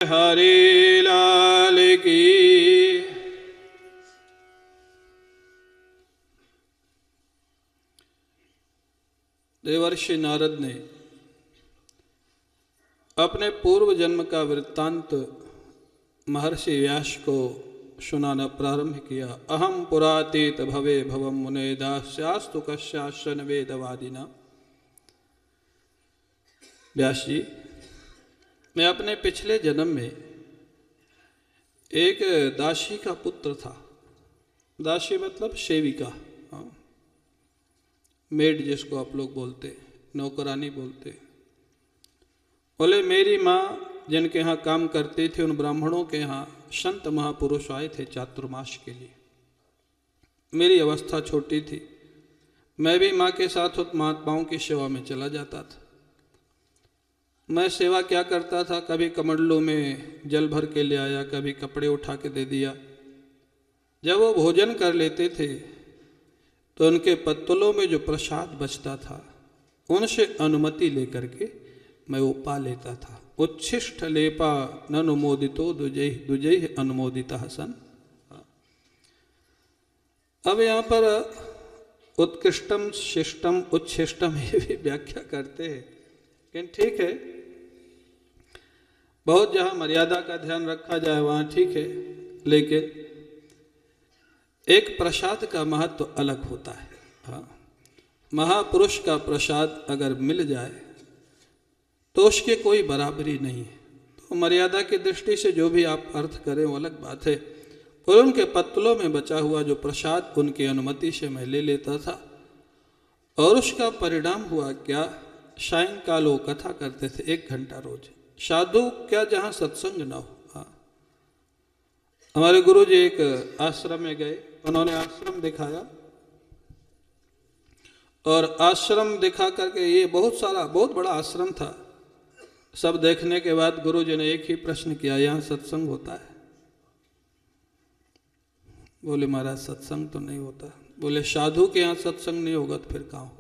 हरे लाल की। देवर्षि नारद ने अपने पूर्व जन्म का वृत्तांत महर्षि व्यास को सुनाना प्रारंभ किया। अहम पुरातीत भवे भवम मुने दास्यास्तु कस्याश्चन वेदवादिना। व्यास जी, मैं अपने पिछले जन्म में एक दासी का पुत्र था। दासी मतलब सेविका, मेड जिसको आप लोग बोलते, नौकरानी बोलते। बोले मेरी माँ जिनके यहाँ काम करती थी, उन ब्राह्मणों के यहाँ संत महापुरुष आए थे चातुर्मास के लिए। मेरी अवस्था छोटी थी, मैं भी माँ के साथ उन महात्माओं की सेवा में चला जाता था। मैं सेवा क्या करता था, कभी कमंडलों में जल भर के ले आया, कभी कपड़े उठा के दे दिया। जब वो भोजन कर लेते थे तो उनके पत्तलों में जो प्रसाद बचता था उनसे अनुमति लेकर के मैं वो पा लेता था। उच्छिष्ट लेपा ननुमोदितो दुजै दुजै अनुमोदिता सन। अब यहाँ पर उत्कृष्टम शिष्टम उच्छिष्टम ये भी व्याख्या करते हैं, लेकिन ठीक है, बहुत जहाँ मर्यादा का ध्यान रखा जाए वहाँ ठीक है, लेकिन एक प्रसाद का महत्व अलग होता है। हाँ, महापुरुष का प्रसाद अगर मिल जाए तो उसकी कोई बराबरी नहीं है। तो मर्यादा की दृष्टि से जो भी आप अर्थ करें वो अलग बात है। और उनके पत्तलों में बचा हुआ जो प्रसाद उनकी अनुमति से मैं ले लेता था, और उसका परिणाम हुआ क्या, सायंकाल वो कथा करते थे 1 घंटा रोज। साधु क्या जहाँ सत्संग ना हो। हाँ, हमारे गुरु जी एक आश्रम में गए, उन्होंने आश्रम दिखाया, और आश्रम दिखा करके, ये बहुत बड़ा आश्रम था। सब देखने के बाद गुरु जी ने एक ही प्रश्न किया, यहाँ सत्संग होता है? बोले महाराज सत्संग तो नहीं होता। बोले साधु के यहाँ सत्संग नहीं होगा तो फिर कहाँ होगा?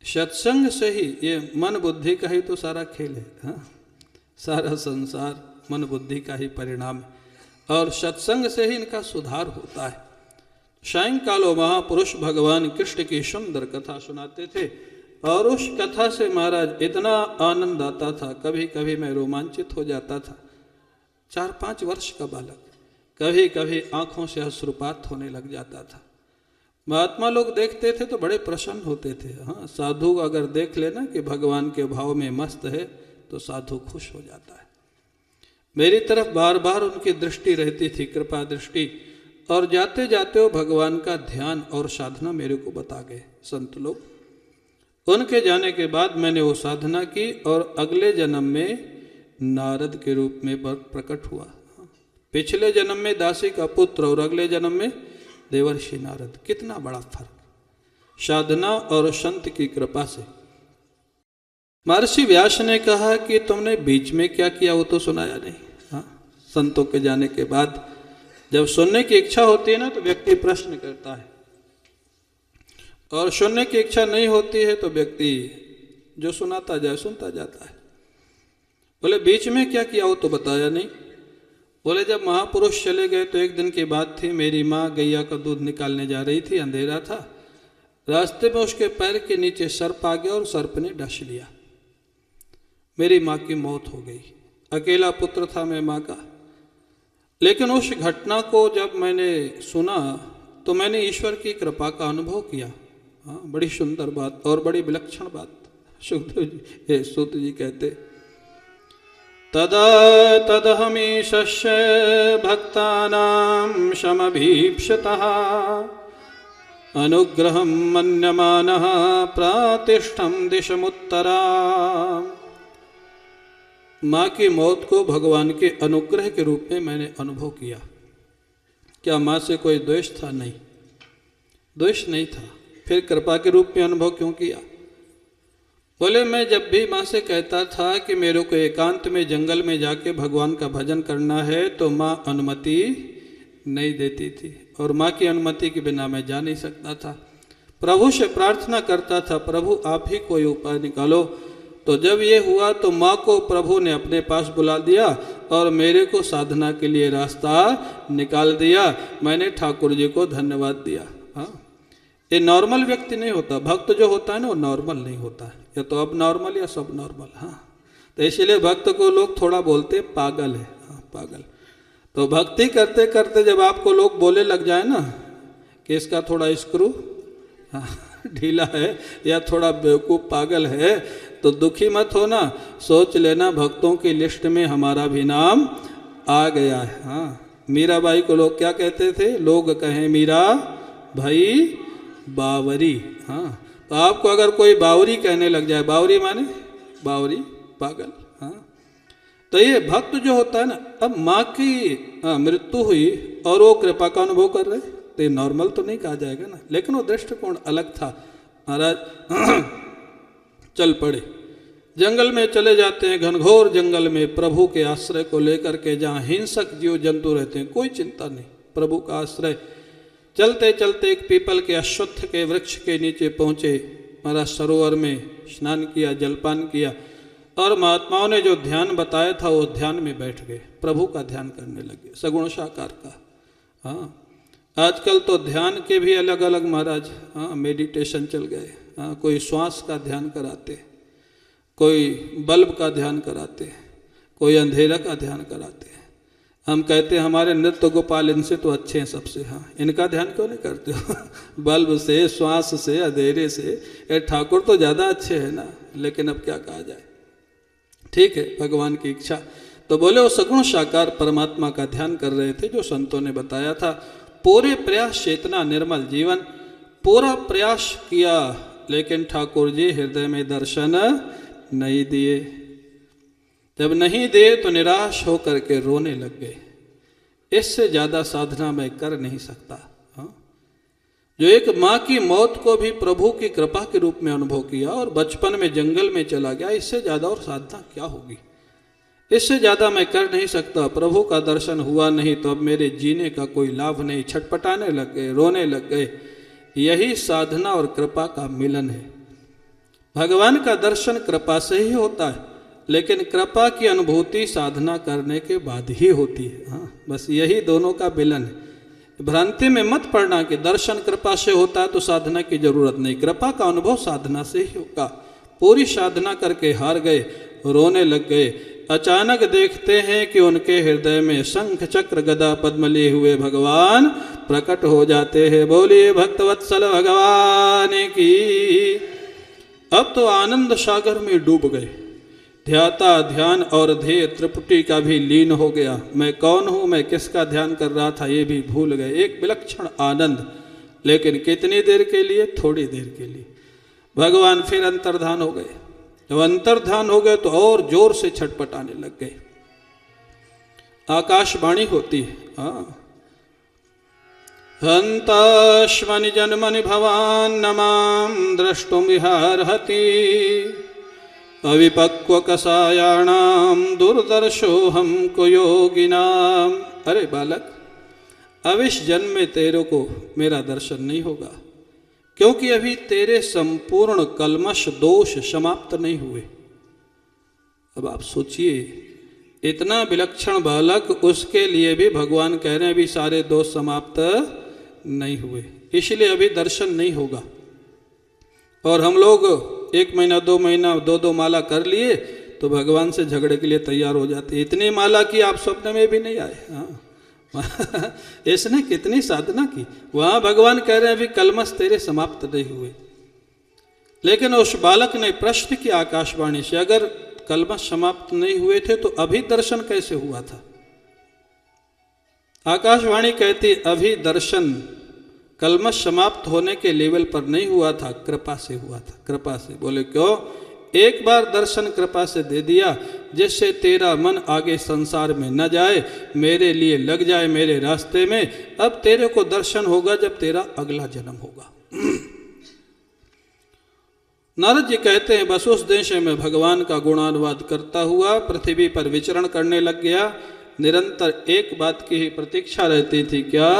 सत्संग से ही, ये मन बुद्धि का ही तो सारा खेल है। हाँ, सारा संसार मन बुद्धि का ही परिणाम है, और सत्संग से ही इनका सुधार होता है। सायंकालों महापुरुष भगवान कृष्ण की सुंदर कथा सुनाते थे, और उस कथा से महाराज इतना आनंद आता था, कभी कभी मैं रोमांचित हो जाता था। 4-5 वर्ष का बालक, कभी कभी आंखों से अश्रुपात होने लग जाता था। महात्मा लोग देखते थे तो बड़े प्रसन्न होते थे। हाँ, साधु अगर देख लेना कि भगवान के भाव में मस्त है तो साधु खुश हो जाता है। मेरी तरफ बार बार उनकी दृष्टि रहती थी, कृपा दृष्टि, और जाते जाते वो भगवान का ध्यान और साधना मेरे को बता गए संत लोग। उनके जाने के बाद मैंने वो साधना की, और अगले जन्म में नारद के रूप में प्रकट हुआ। पिछले जन्म में दासी का पुत्र और अगले जन्म में देवर्षि नारद। कितना बड़ा फर्क, साधना और संत की कृपा से। महर्षि व्यास ने कहा कि तुमने बीच में क्या किया वो तो सुनाया नहीं। हाँ, संतों के जाने के बाद जब सुनने की इच्छा होती है ना तो व्यक्ति प्रश्न करता है, और सुनने की इच्छा नहीं होती है तो व्यक्ति जो सुनाता जाए सुनता जाता है। बोले बीच में क्या किया वो तो बताया नहीं। बोले जब महापुरुष चले गए तो एक दिन की बात थी, मेरी माँ गैया का दूध निकालने जा रही थी, अंधेरा था, रास्ते में उसके पैर के नीचे सर्प आ गया और सर्प ने डस लिया। मेरी माँ की मौत हो गई। अकेला पुत्र था मैं माँ का, लेकिन उस घटना को जब मैंने सुना तो मैंने ईश्वर की कृपा का अनुभव किया। हाँ, बड़ी सुंदर बात और बड़ी विलक्षण बात। सूत जी कहते, तदा तदहमीशस्य भक्तानां समभीप्सितः अनुग्रहं मन्यमानः प्रातिष्ठं दिशमुत्तरा। माँ की मौत को भगवान के अनुग्रह के रूप में मैंने अनुभव किया। क्या माँ से कोई द्वेष था? नहीं, द्वेष नहीं था। फिर कृपा के रूप में अनुभव क्यों किया? बोले मैं जब भी माँ से कहता था कि मेरे को एकांत में जंगल में जाके भगवान का भजन करना है तो माँ अनुमति नहीं देती थी, और माँ की अनुमति के बिना मैं जा नहीं सकता था। प्रभु से प्रार्थना करता था, प्रभु आप ही कोई उपाय निकालो। तो जब ये हुआ तो माँ को प्रभु ने अपने पास बुला दिया और मेरे को साधना के लिए रास्ता निकाल दिया। मैंने ठाकुर जी को धन्यवाद दिया। हाँ, ये नॉर्मल व्यक्ति नहीं होता, भक्त जो होता है ना वो नॉर्मल नहीं होता है, या तो अब नॉर्मल या सब नॉर्मल। हाँ, तो इसलिए भक्त को लोग थोड़ा बोलते पागल है। हाँ, पागल। तो भक्ति करते करते जब आपको लोग बोले लग जाए ना कि इसका थोड़ा स्क्रू ढीला है या थोड़ा बेवकूफ़ पागल है, तो दुखी मत होना, सोच लेना भक्तों की लिस्ट में हमारा भी नाम आ गया है। हाँ, मीराबाई को लोग क्या कहते थे? लोग कहें मीरा भाई बावरी। हाँ, तो आपको अगर कोई बावरी कहने लग जाए, बावरी माने बावरी पागल। हाँ, तो ये भक्त जो होता है ना, अब माँ की मृत्यु हुई और वो कृपा का अनुभव कर रहे, तो ये नॉर्मल तो नहीं कहा जाएगा ना, लेकिन वो दृष्टिकोण अलग था। महाराज चल पड़े, जंगल में चले जाते हैं, घनघोर जंगल में प्रभु के आश्रय को लेकर के, जहाँ हिंसक जीव जंतु रहते हैं, कोई चिंता नहीं, प्रभु का आश्रय। चलते चलते एक पीपल के अश्वत्थ के वृक्ष के नीचे पहुँचे। महाराज सरोवर में स्नान किया, जलपान किया और महात्माओं ने जो ध्यान बताया था वो ध्यान में बैठ गए, प्रभु का ध्यान करने लगे, सगुण साकार का। हाँ, आजकल तो ध्यान के भी अलग अलग महाराज मेडिटेशन चल गए। हाँ, कोई श्वास का ध्यान कराते, कोई बल्ब का ध्यान कराते, कोई अंधेरा का ध्यान कराते। हम कहते हैं हमारे नृत्य गोपाल इनसे तो अच्छे हैं सबसे। हाँ, इनका ध्यान क्यों नहीं करते हो? बल्ब से, श्वास से, अंधेरे से, ये ठाकुर तो ज़्यादा अच्छे हैं ना, लेकिन अब क्या कहा जाए, ठीक है, भगवान की इच्छा। तो बोले वो सगुण साकार परमात्मा का ध्यान कर रहे थे, जो संतों ने बताया था। पूरे प्रयास चेतना निर्मल जीवन, पूरा प्रयास किया, लेकिन ठाकुर जी हृदय में दर्शन नहीं दिए। जब नहीं दिए तो निराश होकर के रोने लग गए। इससे ज़्यादा साधना मैं कर नहीं सकता। हाँ? जो एक माँ की मौत को भी प्रभु की कृपा के रूप में अनुभव किया और बचपन में जंगल में चला गया, इससे ज़्यादा और साधना क्या होगी? इससे ज़्यादा मैं कर नहीं सकता। प्रभु का दर्शन हुआ नहीं तो अब मेरे जीने का कोई लाभ नहीं। छटपटाने लग गए, रोने लग गए। यही साधना और कृपा का मिलन है। भगवान का दर्शन कृपा से ही होता है, लेकिन कृपा की अनुभूति साधना करने के बाद ही होती है। हाँ, बस यही दोनों का मिलन है। भ्रांति में मत पड़ना कि दर्शन कृपा से होता है तो साधना की जरूरत नहीं। कृपा का अनुभव साधना से ही होगा। पूरी साधना करके हार गए, रोने लग गए। अचानक देखते हैं कि उनके हृदय में शंख चक्र गदा पद्म लिए हुए भगवान प्रकट हो जाते हैं। बोलिए भक्तवत्सल भगवान की। अब तो आनंद सागर में डूब गए। ध्याता ध्यान और ध्येय त्रिपुटी का भी लीन हो गया। मैं कौन हूँ, मैं किसका ध्यान कर रहा था, ये भी भूल गए। एक विलक्षण आनंद, लेकिन कितनी देर के लिए? थोड़ी देर के लिए। भगवान फिर अंतर्धान हो गए। जब अंतर्धान हो गए तो और जोर से छटपटाने लग गए। आकाशवाणी होती है, हाँ, हंताश्मनि जन्मनि भवान नमाम द्रष्टुम विहारहति अविपक्व कसायाणाम दुर्दर्शो हमको योगिनाम। अरे बालक, अब इस जन्म में तेरे को मेरा दर्शन नहीं होगा, क्योंकि अभी तेरे संपूर्ण कलमश दोष समाप्त नहीं हुए। अब आप सोचिए, इतना विलक्षण बालक, उसके लिए भी भगवान कह रहे हैं अभी सारे दोष समाप्त नहीं हुए, इसलिए अभी दर्शन नहीं होगा। और हम लोग 1 महीना 2 महीना 2 माला कर लिए तो भगवान से झगड़े के लिए तैयार हो जाते। इतनी माला की आप स्वप्न में भी नहीं आए। हाँ, इसने कितनी साधना की। वहां भगवान कह रहे हैं अभी कलमश तेरे समाप्त नहीं हुए। लेकिन उस बालक ने प्रश्न किया आकाशवाणी से, अगर कलमश समाप्त नहीं हुए थे तो अभी दर्शन कैसे हुआ था? आकाशवाणी कहती अभी दर्शन कलमश समाप्त होने के लेवल पर नहीं हुआ था, कृपा से हुआ था। कृपा से। बोले क्यों? एक बार दर्शन कृपा से दे दिया, जिससे तेरा मन आगे संसार में न जाए, मेरे लिए लग जाए, मेरे रास्ते में। अब तेरे को दर्शन होगा जब तेरा अगला जन्म होगा। नारद जी कहते हैं बस उस देश में भगवान का गुणानुवाद करता हुआ पृथ्वी पर विचरण करने लग गया। निरंतर एक बात की ही प्रतीक्षा रहती थी, क्या?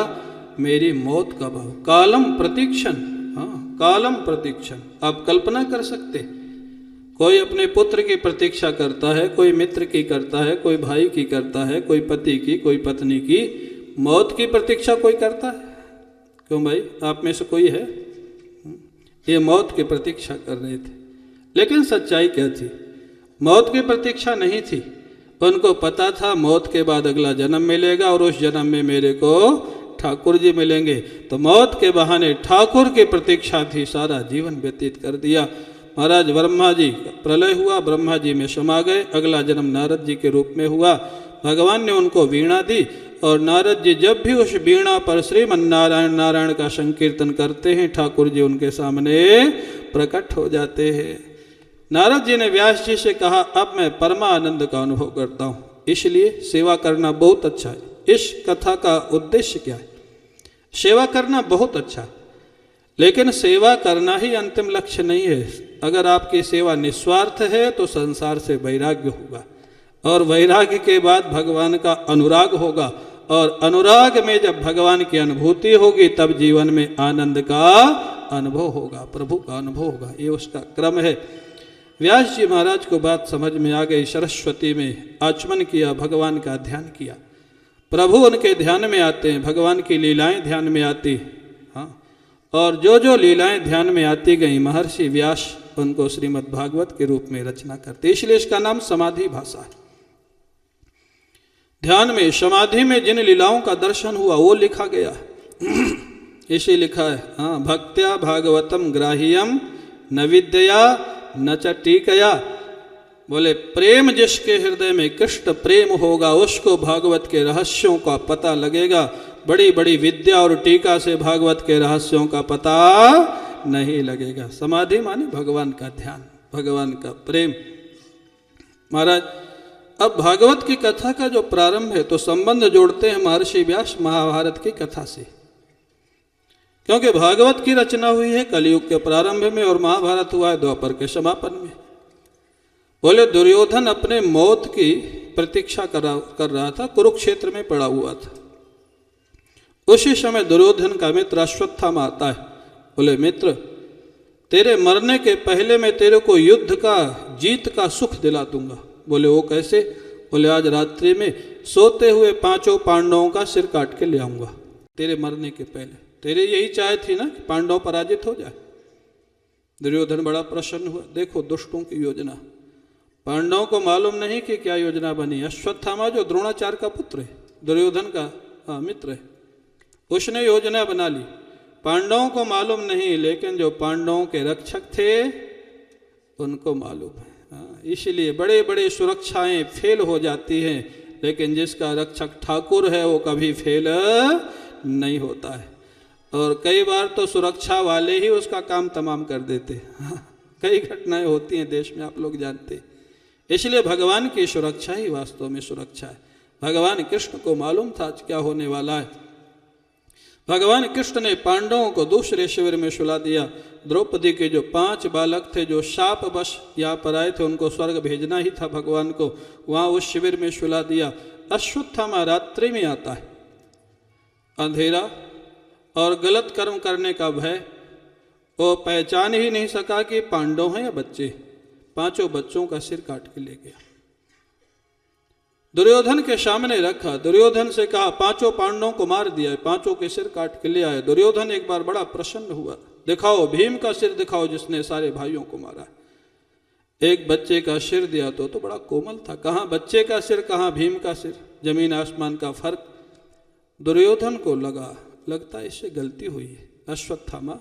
मेरी मौत कब हो। कालम प्रतीक्षण। हाँ, कालम प्रतीक्षण। आप कल्पना कर सकते, कोई अपने पुत्र की प्रतीक्षा करता है, कोई मित्र की करता है, कोई भाई की करता है, कोई पति की, कोई पत्नी की। मौत की प्रतीक्षा कोई करता है? क्यों भाई, आप में से कोई है? ये मौत की प्रतीक्षा कर रहे थे। लेकिन सच्चाई क्या थी? मौत की प्रतीक्षा नहीं थी। उनको पता था मौत के बाद अगला जन्म मिलेगा और उस जन्म में मेरे को ठाकुर जी मिलेंगे। तो मौत के बहाने ठाकुर की प्रतीक्षा थी, सारा जीवन व्यतीत कर दिया। महाराज ब्रह्मा जी प्रलय हुआ, ब्रह्मा जी में समा गए, अगला जन्म नारद जी के रूप में हुआ। भगवान ने उनको वीणा दी और नारद जी जब भी उस वीणा पर श्रीमन्नारायण नारायण का संकीर्तन करते हैं, ठाकुर जी उनके सामने प्रकट हो जाते हैं। नारद जी ने व्यास जी से कहा, अब मैं परमानंद का अनुभव करता हूँ, इसलिए सेवा करना बहुत अच्छा है। इस कथा का उद्देश्य क्या है? सेवा करना बहुत अच्छा है, लेकिन सेवा करना ही अंतिम लक्ष्य नहीं है। अगर आपकी सेवा निस्वार्थ है तो संसार से वैराग्य होगा, और वैराग्य के बाद भगवान का अनुराग होगा, और अनुराग में जब भगवान की अनुभूति होगी तब जीवन में आनंद का अनुभव होगा, प्रभु का अनुभव होगा। ये उसका क्रम है। व्यास जी महाराज को बात समझ में आ गई। सरस्वती में आचमन किया, भगवान का ध्यान किया। प्रभु उनके ध्यान में आते हैं, भगवान की लीलाएं ध्यान में आती। हाँ, और जो जो लीलाएं ध्यान में आती गई, महर्षि व्यास उनको श्रीमद् भागवत के रूप में रचना करते। इसलिए इसका नाम समाधि भाषा है। ध्यान में, समाधि में जिन लीलाओं का दर्शन हुआ वो लिखा गया। इसे लिखा है, हाँ, भक्त्या भागवतम ग्राह्यम न विद्या न च टीकया। बोले प्रेम जिसके हृदय में कृष्ण प्रेम होगा उसको भागवत के रहस्यों का पता लगेगा। बड़ी बड़ी विद्या और टीका से भागवत के रहस्यों का पता नहीं लगेगा। समाधि माने भगवान का ध्यान, भगवान का प्रेम। महाराज, अब भागवत की कथा का जो प्रारंभ है तो संबंध जोड़ते हैं महर्षि व्यास महाभारत की कथा से, क्योंकि भागवत की रचना हुई है कलयुग के प्रारंभ में और महाभारत हुआ है द्वापर के समापन में। बोले दुर्योधन अपने मौत की प्रतीक्षा कर रहा था, कुरुक्षेत्र में पड़ा हुआ था। उसी समय दुर्योधन का मित्र अश्वत्थामा आता है। बोले मित्र, तेरे मरने के पहले मैं तेरे को युद्ध का, जीत का सुख दिला दूंगा। बोले वो कैसे? बोले आज रात्रि में सोते हुए 5 पांडवों का सिर काट के ले आऊंगा तेरे मरने के पहले। तेरे यही चाह थी ना कि पांडव पराजित हो जाए। दुर्योधन बड़ा प्रसन्न हुआ। देखो दुष्टों की योजना, पांडवों को मालूम नहीं कि क्या योजना बनी। अश्वत्थामा जो द्रोणाचार्य का पुत्र है, दुर्योधन का मित्र है, उसने योजना बना ली। पांडवों को मालूम नहीं, लेकिन जो पांडवों के रक्षक थे उनको मालूम है। इसलिए बड़े बड़े सुरक्षाएं फेल हो जाती हैं, लेकिन जिसका रक्षक ठाकुर है वो कभी फेल नहीं होता है। और कई बार तो सुरक्षा वाले ही उसका काम तमाम कर देते। कई घटनाएं होती हैं देश में, आप लोग जानते हैं। इसलिए भगवान की सुरक्षा ही वास्तव में सुरक्षा है। भगवान कृष्ण को मालूम था क्या होने वाला है। भगवान कृष्ण ने पांडवों को दूसरे शिविर में सुला दिया। द्रौपदी के जो 5 बालक थे जो शापवश यहाँ पर आए थे, उनको स्वर्ग भेजना ही था भगवान को, वहाँ उस शिविर में सुला दिया। अश्वत्थामा रात्रि में आता है, अंधेरा और गलत कर्म करने का भय, वो पहचान ही नहीं सका कि पांडव हैं या बच्चे। 5 बच्चों का सिर काट के ले गया, दुर्योधन के सामने रखा। दुर्योधन से कहा 5 पांडवों को मार दिया है, 5 के सिर काट के ले आए। दुर्योधन एक बार बड़ा प्रसन्न हुआ। दिखाओ भीम का सिर दिखाओ जिसने सारे भाइयों को मारा। एक बच्चे का सिर दिया तो बड़ा कोमल था। कहाँ बच्चे का सिर, कहाँ भीम का सिर, जमीन आसमान का फर्क। दुर्योधन को लगता इससे गलती हुई है। अश्वत्थामा,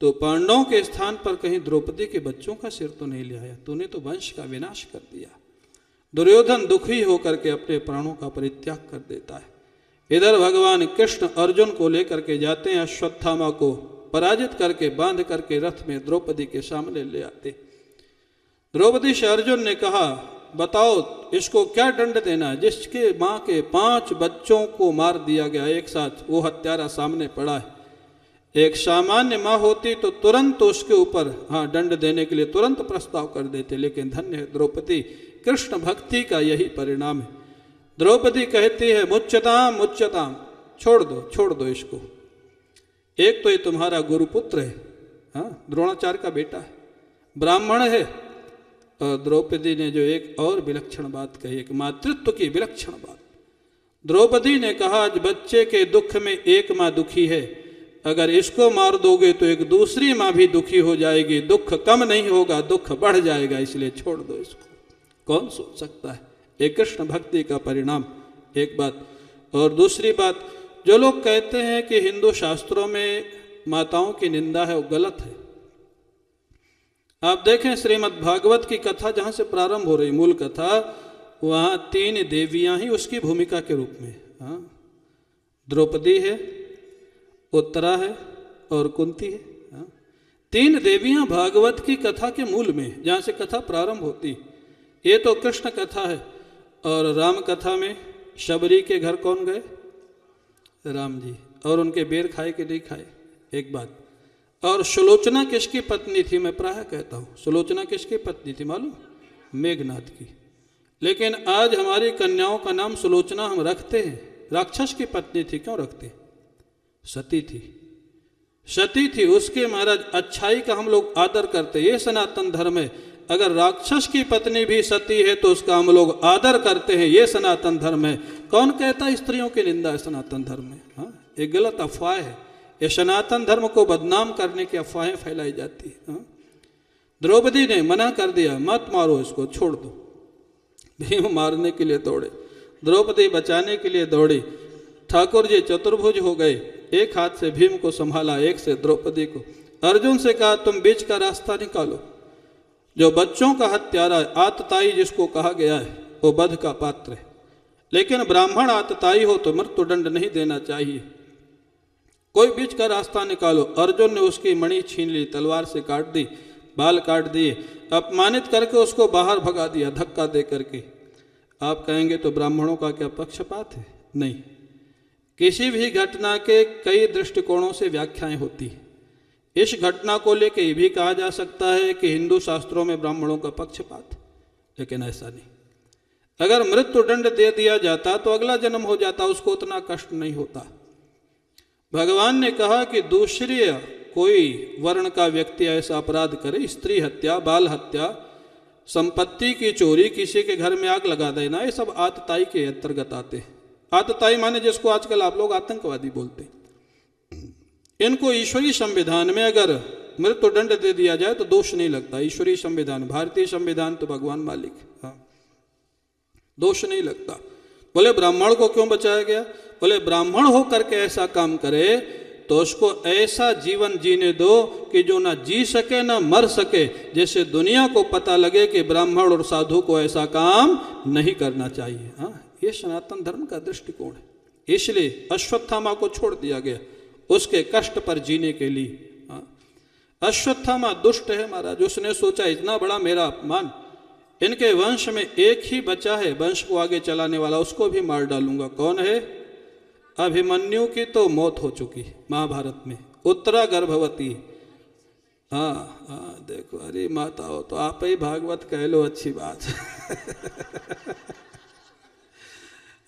तो पांडवों के स्थान पर कहीं द्रौपदी के बच्चों का सिर तो नहीं ले आया, तूने तो वंश का विनाश कर दिया। दुर्योधन दुखी होकर के अपने प्राणों का परित्याग कर देता है। इधर भगवान कृष्ण अर्जुन को लेकर के जाते हैं, अश्वत्थामा को पराजित करके बांध करके रथ में द्रौपदी के सामने ले आते। द्रौपदी से अर्जुन ने कहा, बताओ इसको क्या दंड देना है? जिसके माँ के 5 बच्चों को मार दिया गया एक साथ, वो हत्यारा सामने पड़ा है। एक सामान्य माँ होती तो तुरंत उसके ऊपर दंड देने के लिए तुरंत प्रस्ताव कर देते, लेकिन धन्य है द्रौपदी, कृष्ण भक्ति का यही परिणाम है। द्रौपदी कहती है, मुच्यताम मुच्यताम, छोड़ दो इसको। एक तो ये तुम्हारा गुरुपुत्र है, द्रोणाचार्य का बेटा है, ब्राह्मण है, और द्रौपदी ने जो एक और विलक्षण बात कही, एक मातृत्व की विलक्षण बात। द्रौपदी ने कहा, आज बच्चे के दुख में एक माँ दुखी है, अगर इसको मार दोगे तो एक दूसरी माँ भी दुखी हो जाएगी, दुख कम नहीं होगा, दुख बढ़ जाएगा, इसलिए छोड़ दो इसको। कौन सोच सकता है? एक कृष्ण भक्ति का परिणाम, एक बात। और दूसरी बात, जो लोग कहते हैं कि हिंदू शास्त्रों में माताओं की निंदा है, वो गलत है। आप देखें श्रीमद् भागवत की कथा जहाँ से प्रारंभ हो रही, मूल कथा, वहाँ 3 देवियाँ ही उसकी भूमिका के रूप में, हाँ, द्रौपदी है, उत्तरा है और कुंती है। हाँ, 3 देवियाँ भागवत की कथा के मूल में, जहाँ से कथा प्रारंभ होती। ये तो कृष्ण कथा है। और राम कथा में शबरी के घर कौन गए? राम जी। और उनके बेर खाए कि नहीं खाए? एक बात। और सुलोचना किसकी पत्नी थी? मैं प्रायः कहता हूँ, सुलोचना किसकी पत्नी थी मालूम? मेघनाथ की। लेकिन आज हमारी कन्याओं का नाम सुलोचना हम रखते हैं, राक्षस की पत्नी थी। क्यों रखते? सती थी, सती थी। उसके महाराज अच्छाई का हम लोग आदर करते, ये सनातन धर्म है। अगर राक्षस की पत्नी भी सती है तो उसका हम लोग आदर करते हैं, ये सनातन धर्म है। कौन कहता है स्त्रियों की निंदा है सनातन धर्म में? हाँ, ये गलत अफवाह है। ये सनातन धर्म को बदनाम करने की अफवाहें फैलाई जाती है। हाँ? द्रौपदी ने मना कर दिया, मत मारो इसको, छोड़ दो। भीम मारने के लिए दौड़े, द्रौपदी बचाने के लिए दौड़ी। ठाकुर जी चतुर्भुज हो गए, एक हाथ से भीम को संभाला, एक से द्रौपदी को। अर्जुन से कहा, तुम बीच का रास्ता निकालो। जो बच्चों का हत्यारा आतताई जिसको कहा गया है, वो वध का पात्र है। लेकिन ब्राह्मण आतताई हो तो मृत्युदंड नहीं देना चाहिए। कोई बीच का रास्ता निकालो। अर्जुन ने उसकी मणि छीन ली, तलवार से काट दी, बाल काट दिए, अपमानित करके उसको बाहर भगा दिया धक्का दे करके। आप कहेंगे तो ब्राह्मणों का क्या पक्षपात है? नहीं। किसी भी घटना के कई दृष्टिकोणों से व्याख्याएं होती हैं। इस घटना को लेकर ये भी कहा जा सकता है कि हिंदू शास्त्रों में ब्राह्मणों का पक्षपात, लेकिन ऐसा नहीं। अगर मृत्युदंड दे दिया जाता तो अगला जन्म हो जाता, उसको उतना कष्ट नहीं होता। भगवान ने कहा कि दूसरी कोई वर्ण का व्यक्ति ऐसा अपराध करे, स्त्री हत्या, बाल हत्या, संपत्ति की चोरी, किसी के घर में आग लगा देना, ये सब आतताई के अंतर्गत आते हैं। आतताई माने जिसको आजकल आप लोग आतंकवादी बोलते हैं। इनको ईश्वरीय संविधान में अगर मृत्युदंड दे दिया जाए तो दोष नहीं लगता। ईश्वरीय संविधान, भारतीय संविधान तो भगवान मालिक, हाँ, दोष नहीं लगता। बोले ब्राह्मण को क्यों बचाया गया? बोले ब्राह्मण हो करके ऐसा काम करे तो उसको ऐसा जीवन जीने दो कि जो ना जी सके ना मर सके, जैसे दुनिया को पता लगे कि ब्राह्मण और साधु को ऐसा काम नहीं करना चाहिए। हाँ, ये सनातन धर्म का दृष्टिकोण है। इसलिए अश्वत्थामा को छोड़ दिया गया उसके कष्ट पर जीने के लिए। हाँ, अश्वत्थामा दुष्ट है महाराज। उसने सोचा इतना बड़ा मेरा अपमान, इनके वंश में एक ही बचा है वंश को आगे चलाने वाला, उसको भी मार डालूंगा। कौन है? अभिमन्यु की तो मौत हो चुकी महाभारत में, उत्तरा गर्भवती। हाँ हाँ, देखो, अरे माता हो तो आप ही भागवत कह लो, अच्छी बात है।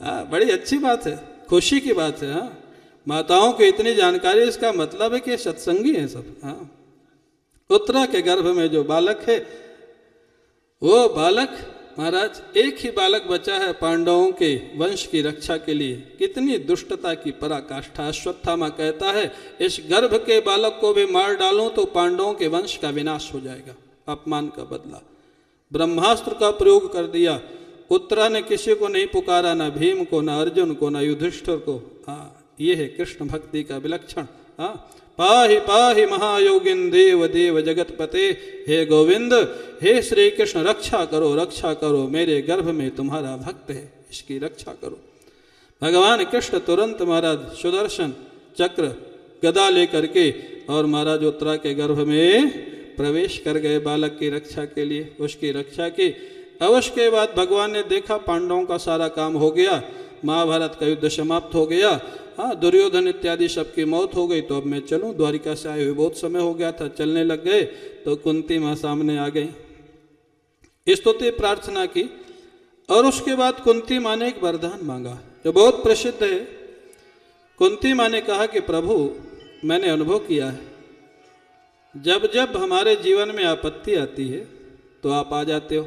हाँ, बड़ी अच्छी बात है, खुशी की बात है। हाँ, माताओं को इतनी जानकारी, इसका मतलब है कि सत्संगी हैं सब। हाँ, उत्तरा के गर्भ में जो बालक है, वो बालक महाराज, एक ही बालक बचा है पांडवों के वंश की रक्षा के लिए। कितनी दुष्टता की पराकाष्ठा। अश्वत्थामा कहता है इस गर्भ के बालक को भी मार डालूं तो पांडवों के वंश का विनाश हो जाएगा। अपमान का बदला, ब्रह्मास्त्र का प्रयोग कर दिया। उत्तरा ने किसी को नहीं पुकारा, ना भीम को, ना अर्जुन को, ना युधिष्ठिर को। हाँ, ये है कृष्ण भक्ति का विलक्षण। हाँ, पाहि पाहि महायोगिन देव देव जगतपते। हे गोविंद, हे श्री कृष्ण, रक्षा करो, रक्षा करो, मेरे गर्भ में तुम्हारा भक्त है, इसकी रक्षा करो। भगवान कृष्ण तुरंत महाराज सुदर्शन चक्र गदा लेकर के और महाराज उत्तरा के गर्भ में प्रवेश कर गए बालक की रक्षा के लिए। उसकी रक्षा की। अवश्य के बाद भगवान ने देखा पांडवों का सारा काम हो गया, महाभारत का युद्ध समाप्त हो गया। हाँ, दुर्योधन इत्यादि सबकी मौत हो गई, तो अब मैं चलूं। द्वारिका से आए हुए बहुत समय हो गया था, चलने लग गए तो कुंती माँ सामने आ गई, स्तुति प्रार्थना की। और उसके बाद कुंती माँ ने एक वरदान मांगा जो बहुत प्रसिद्ध है। कुंती माँ ने कहा कि प्रभु, मैंने अनुभव किया है, जब जब हमारे जीवन में आपत्ति आती है तो आप आ जाते हो,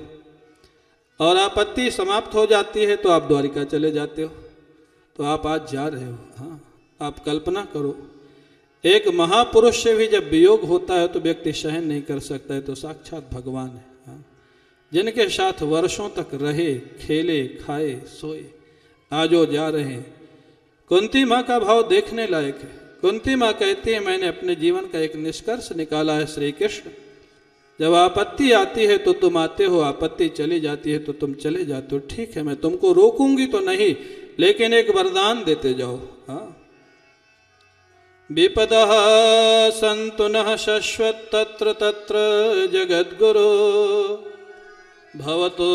और आपत्ति समाप्त हो जाती है तो आप द्वारिका चले जाते हो। तो आप आज जा रहे हो। हाँ, आप कल्पना करो, एक महापुरुष से भी जब वियोग होता है तो व्यक्ति सहन नहीं कर सकता है, तो साक्षात भगवान है। हाँ, जिनके साथ वर्षों तक रहे, खेले, खाए, सोए, आज वो जा रहे हैं। कुंती माँ का भाव देखने लायक है। कुंती माँ कहती है, मैंने अपने जीवन का एक निष्कर्ष निकाला है श्री कृष्ण, जब आपत्ति आती है तो तुम आते हो, आपत्ति चली जाती है तो तुम चले जाते हो। ठीक है, मैं तुमको रोकूंगी तो नहीं, लेकिन एक वरदान देते जाओ। हाँ, विपदः सन्तु नः शश्वत् तत्र तत्र जगद्गुरो भवतो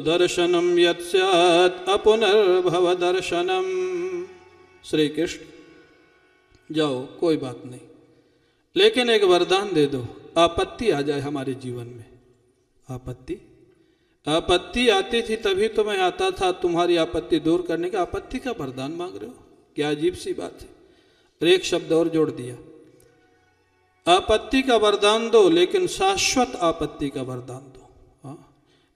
दर्शनम यत् स्यात् अपुनर्भव दर्शनम। श्री कृष्ण, जाओ, कोई बात नहीं, लेकिन एक वरदान दे दो, आपत्ति आ जाए हमारे जीवन में। आपत्ति आती थी तभी तो मैं आता था तुम्हारी आपत्ति दूर करने का। आपत्ति का वरदान मांग रहे हो, क्या अजीब सी बात है। और एक शब्द और जोड़ दिया, आपत्ति का वरदान दो, लेकिन शाश्वत आपत्ति का वरदान दो। हाँ,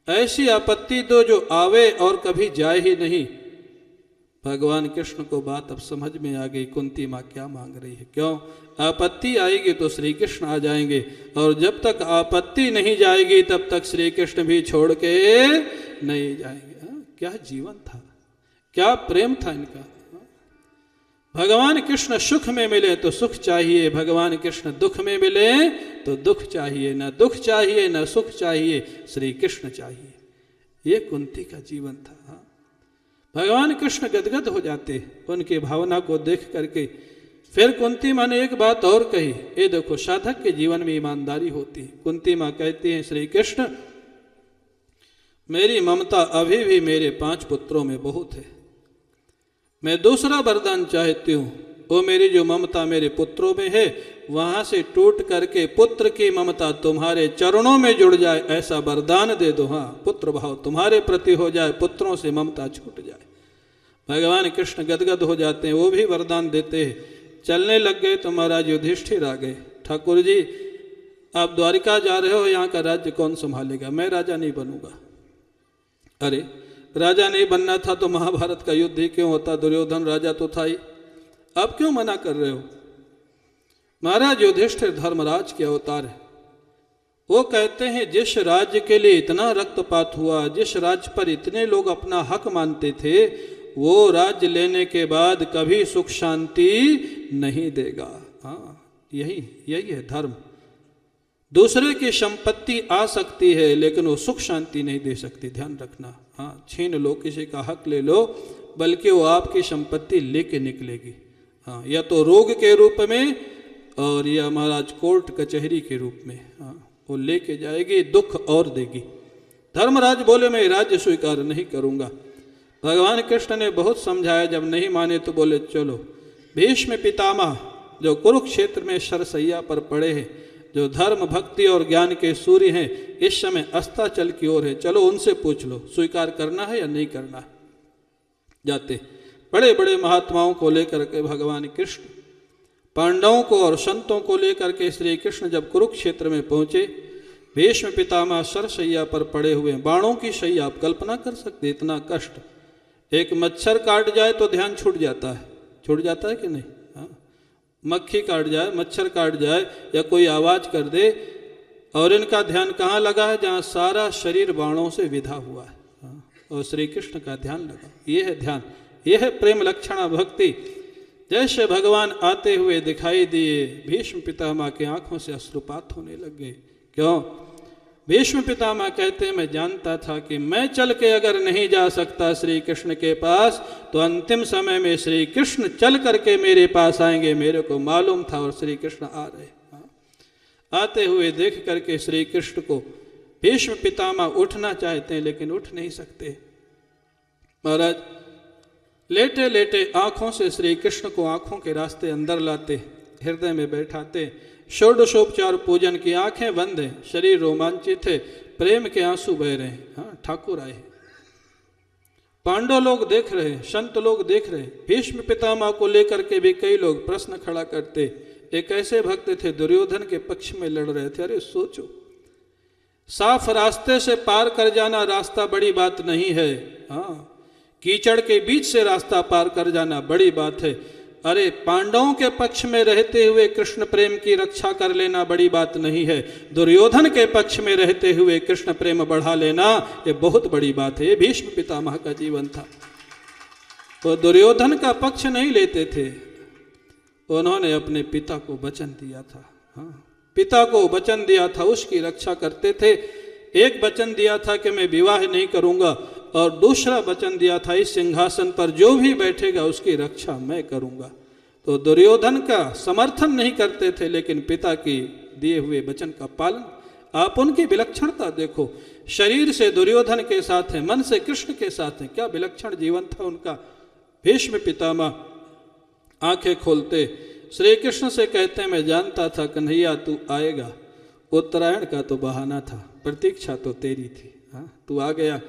ऐसी आपत्ति दो जो आवे और कभी जाए ही नहीं। भगवान कृष्ण को बात अब समझ में आ गई, कुंती माँ क्या मांग रही है। क्यों? आपत्ति आएगी तो श्री कृष्ण आ जाएंगे, और जब तक आपत्ति नहीं जाएगी तब तक श्री कृष्ण भी छोड़ के नहीं जाएंगे। क्या जीवन था, क्या प्रेम था इनका। भगवान कृष्ण सुख में मिले तो सुख चाहिए, भगवान कृष्ण दुख में मिले तो दुख चाहिए। न दुख चाहिए न सुख चाहिए, श्री कृष्ण चाहिए। ये कुंती का जीवन था। भगवान कृष्ण गदगद हो जाते उनकी भावना को देख करके। फिर कुंती माँ ने एक बात और कही, ये देखो साधक के जीवन में ईमानदारी होती है। कुंती माँ कहती हैं, श्री कृष्ण, मेरी ममता अभी भी मेरे 5 पुत्रों में बहुत है। मैं दूसरा वरदान चाहती हूँ, वो मेरी जो ममता मेरे पुत्रों में है वहां से टूट करके पुत्र की ममता तुम्हारे चरणों में जुड़ जाए, ऐसा वरदान दे दो। हाँ, पुत्र भाव तुम्हारे प्रति हो जाए, पुत्रों से ममता छूट जाए। भगवान कृष्ण गदगद हो जाते हैं, वो भी वरदान देते हैं। चलने लग गए तो महाराज युधिष्ठिर आ गए। ठाकुर जी, आप द्वारिका जा रहे हो, यहाँ का राज्य कौन संभालेगा? मैं राजा नहीं बनूंगा। अरे, राजा नहीं बनना था तो महाभारत का युद्ध ही क्यों होता? दुर्योधन राजा तो था ही, आप क्यों मना कर रहे हो? महाराज युधिष्ठिर धर्मराज के अवतार है। वो कहते हैं, जिस राज्य के लिए इतना रक्तपात हुआ, जिस राज्य पर इतने लोग अपना हक मानते थे, वो राज्य लेने के बाद कभी सुख शांति नहीं देगा। हाँ, यही है धर्म। दूसरे की संपत्ति आ सकती है लेकिन वो सुख शांति नहीं दे सकती, ध्यान रखना। हाँ, छीन लो, किसी का हक ले लो, बल्कि वो आपकी संपत्ति लेके निकलेगी। हाँ, या तो रोग के रूप में और या महाराज कोर्ट कचहरी के रूप में। हाँ, वो लेके जाएगी, दुख और देगी। धर्मराज बोले, मैं राज्य स्वीकार नहीं करूंगा। भगवान कृष्ण ने बहुत समझाया, जब नहीं माने तो बोले, चलो भीष्म पितामह जो कुरुक्षेत्र में शरसैया पर पड़े हैं, जो धर्म भक्ति और ज्ञान के सूर्य हैं, इस समय अस्ताचल की ओर है, चलो उनसे पूछ लो स्वीकार करना है या नहीं करना है। जाते बड़े बड़े महात्माओं को लेकर के भगवान कृष्ण, पांडवों को और संतों को लेकर के श्री कृष्ण जब कुरुक्षेत्र में पहुंचे, भीष्म पितामह शरसैया पर पड़े हुए, बाणों की शैया, आप कल्पना कर सकते इतना कष्ट। एक मच्छर काट जाए तो ध्यान छूट जाता है कि नहीं? हाँ, मक्खी काट जाए, मच्छर काट जाए या कोई आवाज कर दे, और इनका ध्यान कहाँ लगा है? जहाँ सारा शरीर बाणों से विधा हुआ है। हाँ, और श्री कृष्ण का ध्यान लगा। ये है ध्यान, ये है प्रेम लक्षणा भक्ति। जैसे भगवान आते हुए दिखाई दिए, भीष्म पितामह की आंखों से अश्रुपात होने लग गए। क्यों? भीष्म पितामह कहते हैं, मैं जानता था कि मैं चल के अगर नहीं जा सकता श्री कृष्ण के पास, तो अंतिम समय में श्री कृष्ण चल करके मेरे पास आएंगे, मेरे को मालूम था। और श्री कृष्ण आ रहे। आते हुए देख करके श्री कृष्ण को भीष्म पितामह उठना चाहते हैं लेकिन उठ नहीं सकते। महाराज लेटे लेटे आंखों से श्री कृष्ण को आंखों के रास्ते अंदर लाते, हृदय में बैठाते, षोडशोपचार पूजन की, आंखें बंद हैं, शरीर रोमांचित है, प्रेम के आंसू बह रहे हैं। हाँ, ठाकुर आए। पांडव लोग देख रहे हैं, संत लोग देख रहे हैं। भीष्म पितामह को लेकर के भी कई लोग प्रश्न खड़ा करते, एक ऐसे भक्त थे दुर्योधन के पक्ष में लड़ रहे थे। अरे सोचो, साफ रास्ते से पार कर जाना रास्ता बड़ी बात नहीं है। हाँ, कीचड़ के बीच से रास्ता पार कर जाना बड़ी बात है। अरे पांडवों के पक्ष में रहते हुए कृष्ण प्रेम की रक्षा कर लेना बड़ी बात नहीं है। दुर्योधन के पक्ष में रहते हुए कृष्ण प्रेम बढ़ा लेना ये बहुत बड़ी बात है। ये भीष्म पितामह का जीवन था। तो दुर्योधन का पक्ष नहीं लेते थे, उन्होंने अपने पिता को वचन दिया था। हाँ, पिता को वचन दिया था, उसकी रक्षा करते थे। एक वचन दिया था कि मैं विवाह नहीं करूंगा, और दूसरा वचन दिया था इस सिंहासन पर जो भी बैठेगा उसकी रक्षा मैं करूंगा। तो दुर्योधन का समर्थन नहीं करते थे, लेकिन पिता की दिए हुए वचन का पालन। आप उनकी विलक्षणता देखो, शरीर से दुर्योधन के साथ है, मन से कृष्ण के साथ है। क्या विलक्षण जीवन था उनका। भीष्म पितामह आंखें खोलते श्री कृष्ण से कहते हैं, मैं जानता था कन्हैया तू आएगा। उत्तरायण का तो बहाना था, प्रतीक्षा तो तेरी थी। हाँ, तू आ गया,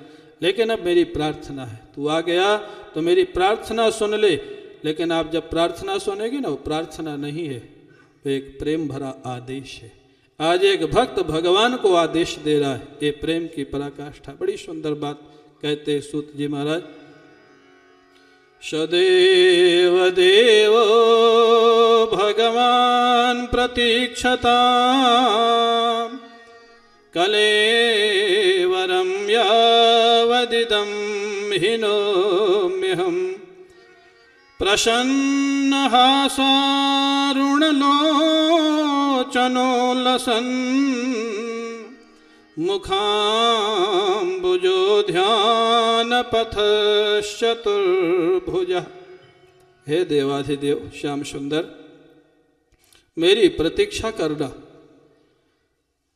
लेकिन अब मेरी प्रार्थना है, तू आ गया तो मेरी प्रार्थना सुन ले। लेकिन आप जब प्रार्थना सुनेगी ना, वो प्रार्थना नहीं है, वो एक प्रेम भरा आदेश है। आज एक भक्त भगवान को आदेश दे रहा है, ये प्रेम की पराकाष्ठा। बड़ी सुंदर बात कहते सूत जी महाराज। सदैव देवो भगवान प्रतीक्षता कलेवरं यावदिदं हिनोम्यहं प्रसन्नहासारुणलोचनो लसन् मुखाम्बुजो ध्यानपथश्चतुर्भुजः। हे देवाधिदेव श्याम सुंदर, मेरी प्रतीक्षा करना।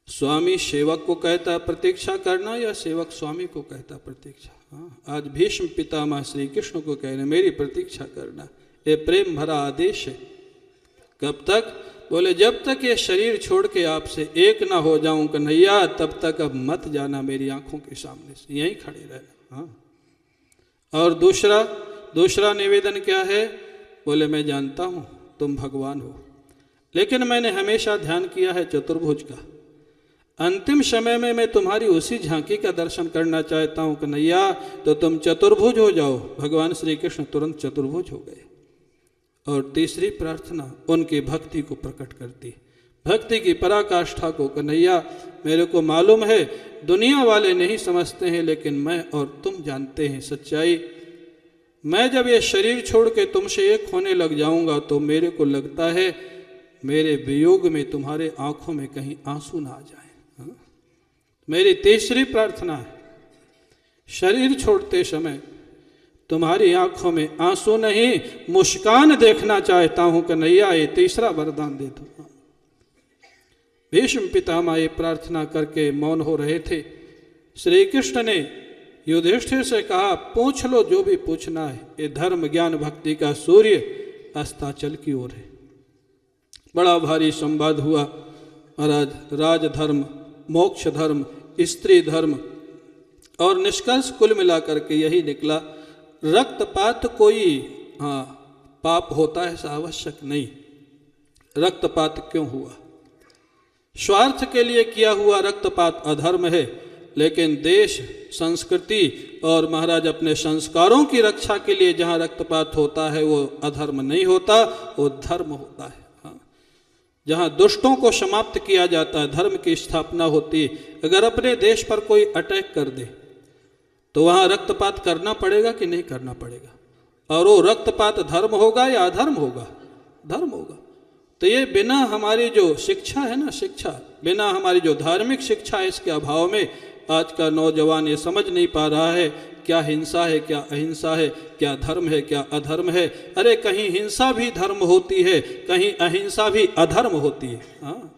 स्वामी सेवक को कहता प्रतीक्षा करना, या सेवक स्वामी को कहता प्रतीक्षा। हाँ, आज भीष्म पितामह श्री कृष्ण को कह रहे मेरी प्रतीक्षा करना। ये प्रेम भरा आदेश है। कब तक? बोले जब तक ये शरीर छोड़ के आपसे एक ना हो जाऊं कन्हैया, तब तक अब मत जाना मेरी आंखों के सामने से, यहीं खड़े रहना। हाँ, और दूसरा निवेदन क्या है? बोले मैं जानता हूं तुम भगवान हो, लेकिन मैंने हमेशा ध्यान किया है चतुर्भुज का। अंतिम समय में मैं तुम्हारी उसी झांकी का दर्शन करना चाहता हूं कन्हैया, तो तुम चतुर्भुज हो जाओ। भगवान श्री कृष्ण तुरंत चतुर्भुज हो गए। और तीसरी प्रार्थना उनकी भक्ति को प्रकट करती, भक्ति की पराकाष्ठा को। कन्हैया मेरे को मालूम है दुनिया वाले नहीं समझते हैं, लेकिन मैं और तुम जानते हैं सच्चाई। मैं जब ये शरीर छोड़ के तुमसे एक होने लग जाऊंगा, तो मेरे को लगता है मेरे वियोग में तुम्हारे आंखों में कहीं आंसू ना आ जाए। मेरी तीसरी प्रार्थना है, शरीर छोड़ते समय तुम्हारी आंखों में आंसू नहीं मुस्कान देखना चाहता हूं कन्हैया, ये तीसरा वरदान दे दो। भीष्म पितामह ये प्रार्थना करके मौन हो रहे थे। श्री कृष्ण ने युधिष्ठिर से कहा पूछ लो जो भी पूछना है। ये धर्म ज्ञान भक्ति का सूर्य अस्ताचल की ओर है। बड़ा भारी संवाद हुआ महाराज। राजधर्म, मोक्ष धर्म, स्त्री धर्म, और निष्कर्ष कुल मिलाकर के यही निकला, रक्तपात कोई पाप होता है ऐसा आवश्यक नहीं। रक्तपात क्यों हुआ? स्वार्थ के लिए किया हुआ रक्तपात अधर्म है, लेकिन देश, संस्कृति और महाराज अपने संस्कारों की रक्षा के लिए जहाँ रक्तपात होता है वो अधर्म नहीं होता, वो धर्म होता है। जहाँ दुष्टों को समाप्त किया जाता है, धर्म की स्थापना होती है। अगर अपने देश पर कोई अटैक कर दे तो वहाँ रक्तपात करना पड़ेगा कि नहीं करना पड़ेगा? और वो रक्तपात धर्म होगा या अधर्म होगा? धर्म होगा। तो ये बिना हमारी जो शिक्षा है ना, शिक्षा बिना हमारी जो धार्मिक शिक्षा है, इसके अभाव में आज का नौजवान ये समझ नहीं पा रहा है क्या हिंसा है, क्या अहिंसा है, क्या धर्म है, क्या अधर्म है। अरे कहीं हिंसा भी धर्म होती है, कहीं अहिंसा भी अधर्म होती है। हाँ,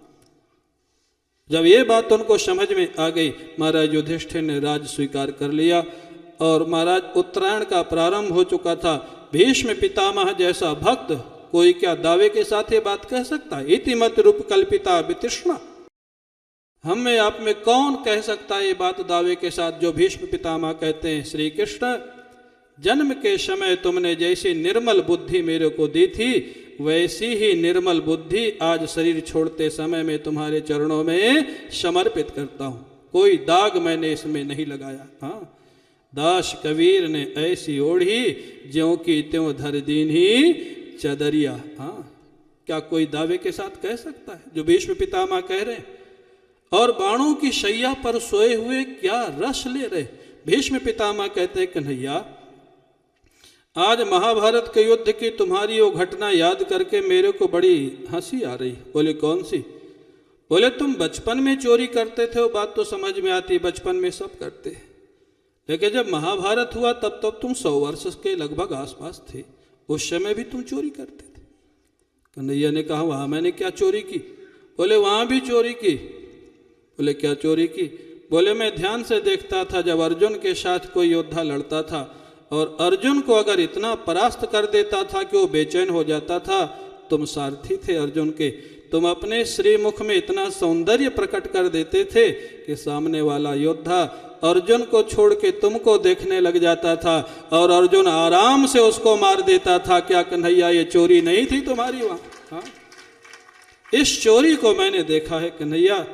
जब ये बात उनको समझ में आ गई, महाराज युधिष्ठिर ने राज स्वीकार कर लिया। और महाराज उत्तरायण का प्रारंभ हो चुका था। भीष्म पितामह जैसा भक्त कोई क्या दावे के साथ ये बात कह सकता है? इति मत रूप कल्पिता वितृष्णा। हम में आप में कौन कह सकता है ये बात दावे के साथ जो भीष्म पितामह कहते हैं? श्री कृष्ण, जन्म के समय तुमने जैसी निर्मल बुद्धि मेरे को दी थी, वैसी ही निर्मल बुद्धि आज शरीर छोड़ते समय मैं तुम्हारे चरणों में समर्पित करता हूँ। कोई दाग मैंने इसमें नहीं लगाया। हाँ, दास कबीर ने ऐसी ओढ़ी ज्यों की त्यों धर दीन ही चदरिया। हाँ, क्या कोई दावे के साथ कह सकता है जो भीष्म पितामह कह रहे हैं? और बाणों की शैया पर सोए हुए क्या रस ले रहे। भीष्म पितामह कहते हैं, कन्हैया आज महाभारत के युद्ध की तुम्हारी वो घटना याद करके मेरे को बड़ी हंसी आ रही। बोले कौन सी? बोले तुम बचपन में चोरी करते थे, वो बात तो समझ में आती, बचपन में सब करते, लेकिन जब महाभारत हुआ तब तुम 100 वर्ष के लगभग आसपास थे, उस समय भी तुम चोरी करते थे। कन्हैया ने कहा वहां मैंने क्या चोरी की? बोले वहां भी चोरी की। बोले क्या चोरी की? बोले मैं ध्यान से देखता था जब अर्जुन के साथ कोई योद्धा लड़ता था और अर्जुन को अगर इतना परास्त कर देता था कि वो बेचैन हो जाता था, तुम सारथी थे अर्जुन के, तुम अपने श्रीमुख में इतना सौंदर्य प्रकट कर देते थे कि सामने वाला योद्धा अर्जुन को छोड़ के तुमको देखने लग जाता था और अर्जुन आराम से उसको मार देता था। क्या कन्हैया ये चोरी नहीं थी तुम्हारी वहां? हाँ? इस चोरी को मैंने देखा है कन्हैया,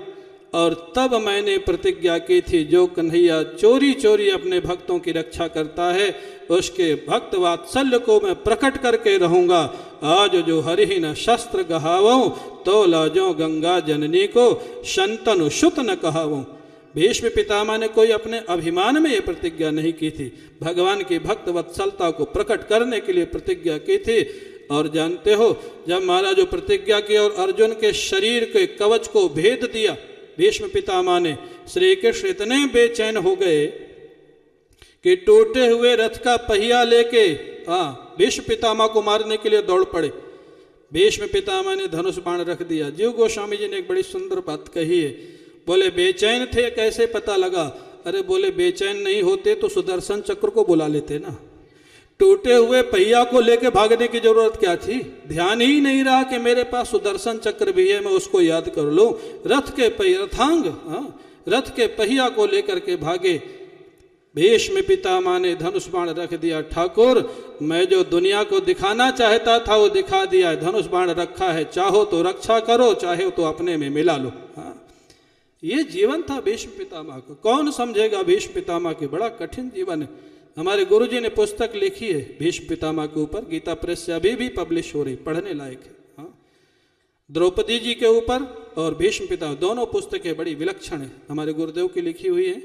और तब मैंने प्रतिज्ञा की थी जो कन्हैया चोरी चोरी अपने भक्तों की रक्षा करता है उसके भक्त वात्सल्य को मैं प्रकट करके रहूंगा। आज जो हरिहीन शस्त्र गहावों तो लाजो गंगा जननी को शंतनु सुत न कहावों। भीष्म पितामह ने कोई अपने अभिमान में यह प्रतिज्ञा नहीं की थी, भगवान की भक्त वत्सलता को प्रकट करने के लिए प्रतिज्ञा की थी। और जानते हो जब महाराज जो प्रतिज्ञा की और अर्जुन के शरीर के कवच को भेद दिया भीष्म पितामह ने, श्री कृष्ण इतने बेचैन हो गए कि टूटे हुए रथ का पहिया लेके भीष्म पितामह को मारने के लिए दौड़ पड़े। भीष्म पितामह ने धनुष बाण रख दिया। जीव गोस्वामी जी ने एक बड़ी सुंदर बात कही है। बोले बेचैन थे कैसे पता लगा? अरे बोले बेचैन नहीं होते तो सुदर्शन चक्र को बुला लेते ना, टूटे हुए पहिया को लेके भागने की जरूरत क्या थी? ध्यान ही नहीं रहा कि मेरे पास सुदर्शन चक्र भी है, मैं उसको याद कर लूं। रथ के रथांग रथ के पहिया को लेकर के भागे। भीष्म पितामह ने धनुष बाण रख दिया। ठाकुर मैं जो दुनिया को दिखाना चाहता था वो दिखा दिया, धनुष बाण रखा है, चाहो तो रक्षा करो चाहे तो अपने में मिला लो। ये जीवन था भीष्म पितामह को। कौन समझेगा भीष्म पितामह के? बड़ा कठिन जीवन है। हमारे गुरुजी ने पुस्तक लिखी है भीष्म पितामह के ऊपर, गीता प्रेस से अभी भी पब्लिश हो रही, पढ़ने लायक है। द्रौपदी जी के ऊपर और भीष्म पितामह दोनों पुस्तकें बड़ी विलक्षण है, हमारे गुरुदेव की लिखी हुई है,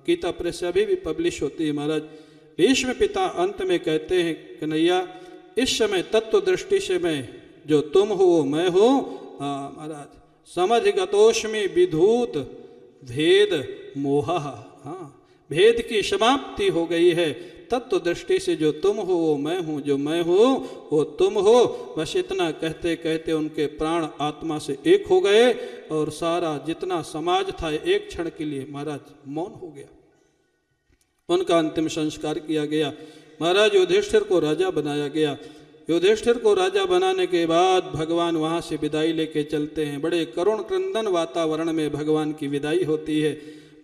गीता प्रेस से अभी भी पब्लिश होती है। महाराज भीष्म पिता अंत में कहते हैं कन्हैया इस समय तत्व दृष्टि से मैं जो तुम हो वो मैं हो। महाराज समधिगतोष्मि विधूत भेद मोहा। भेद की समाप्ति हो गई है। तत्व दृष्टि से जो तुम हो वो मैं हूं, जो मैं हूं वो तुम हो। बस इतना कहते कहते उनके प्राण आत्मा से एक हो गए और सारा जितना समाज था एक क्षण के लिए महाराज मौन हो गया। उनका अंतिम संस्कार किया गया। महाराज युधिष्ठिर को राजा बनाया गया। युधिष्ठिर को राजा बनाने के बाद भगवान वहां से विदाई लेके चलते हैं। बड़े करुण क्रंदन वातावरण में भगवान की विदाई होती है।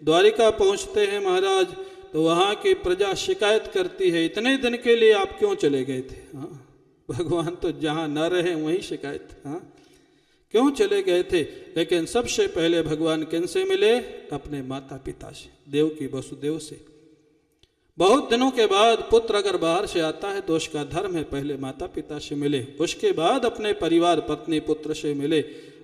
द्वारिका पहुंचते हैं महाराज तो वहां की प्रजा शिकायत करती है इतने दिन के लिए आप क्यों चले गए थे? भगवान तो जहां न रहे वहीं शिकायत, क्यों चले गए थे? लेकिन सबसे पहले भगवान किनसे मिले? अपने माता पिता से, देवकी वसुदेव से। बहुत दिनों के बाद पुत्र अगर बाहर से आता है तो उसका धर्म है पहले माता पिता से मिले, उसके बाद अपने परिवार पत्नी पुत्र से मिले,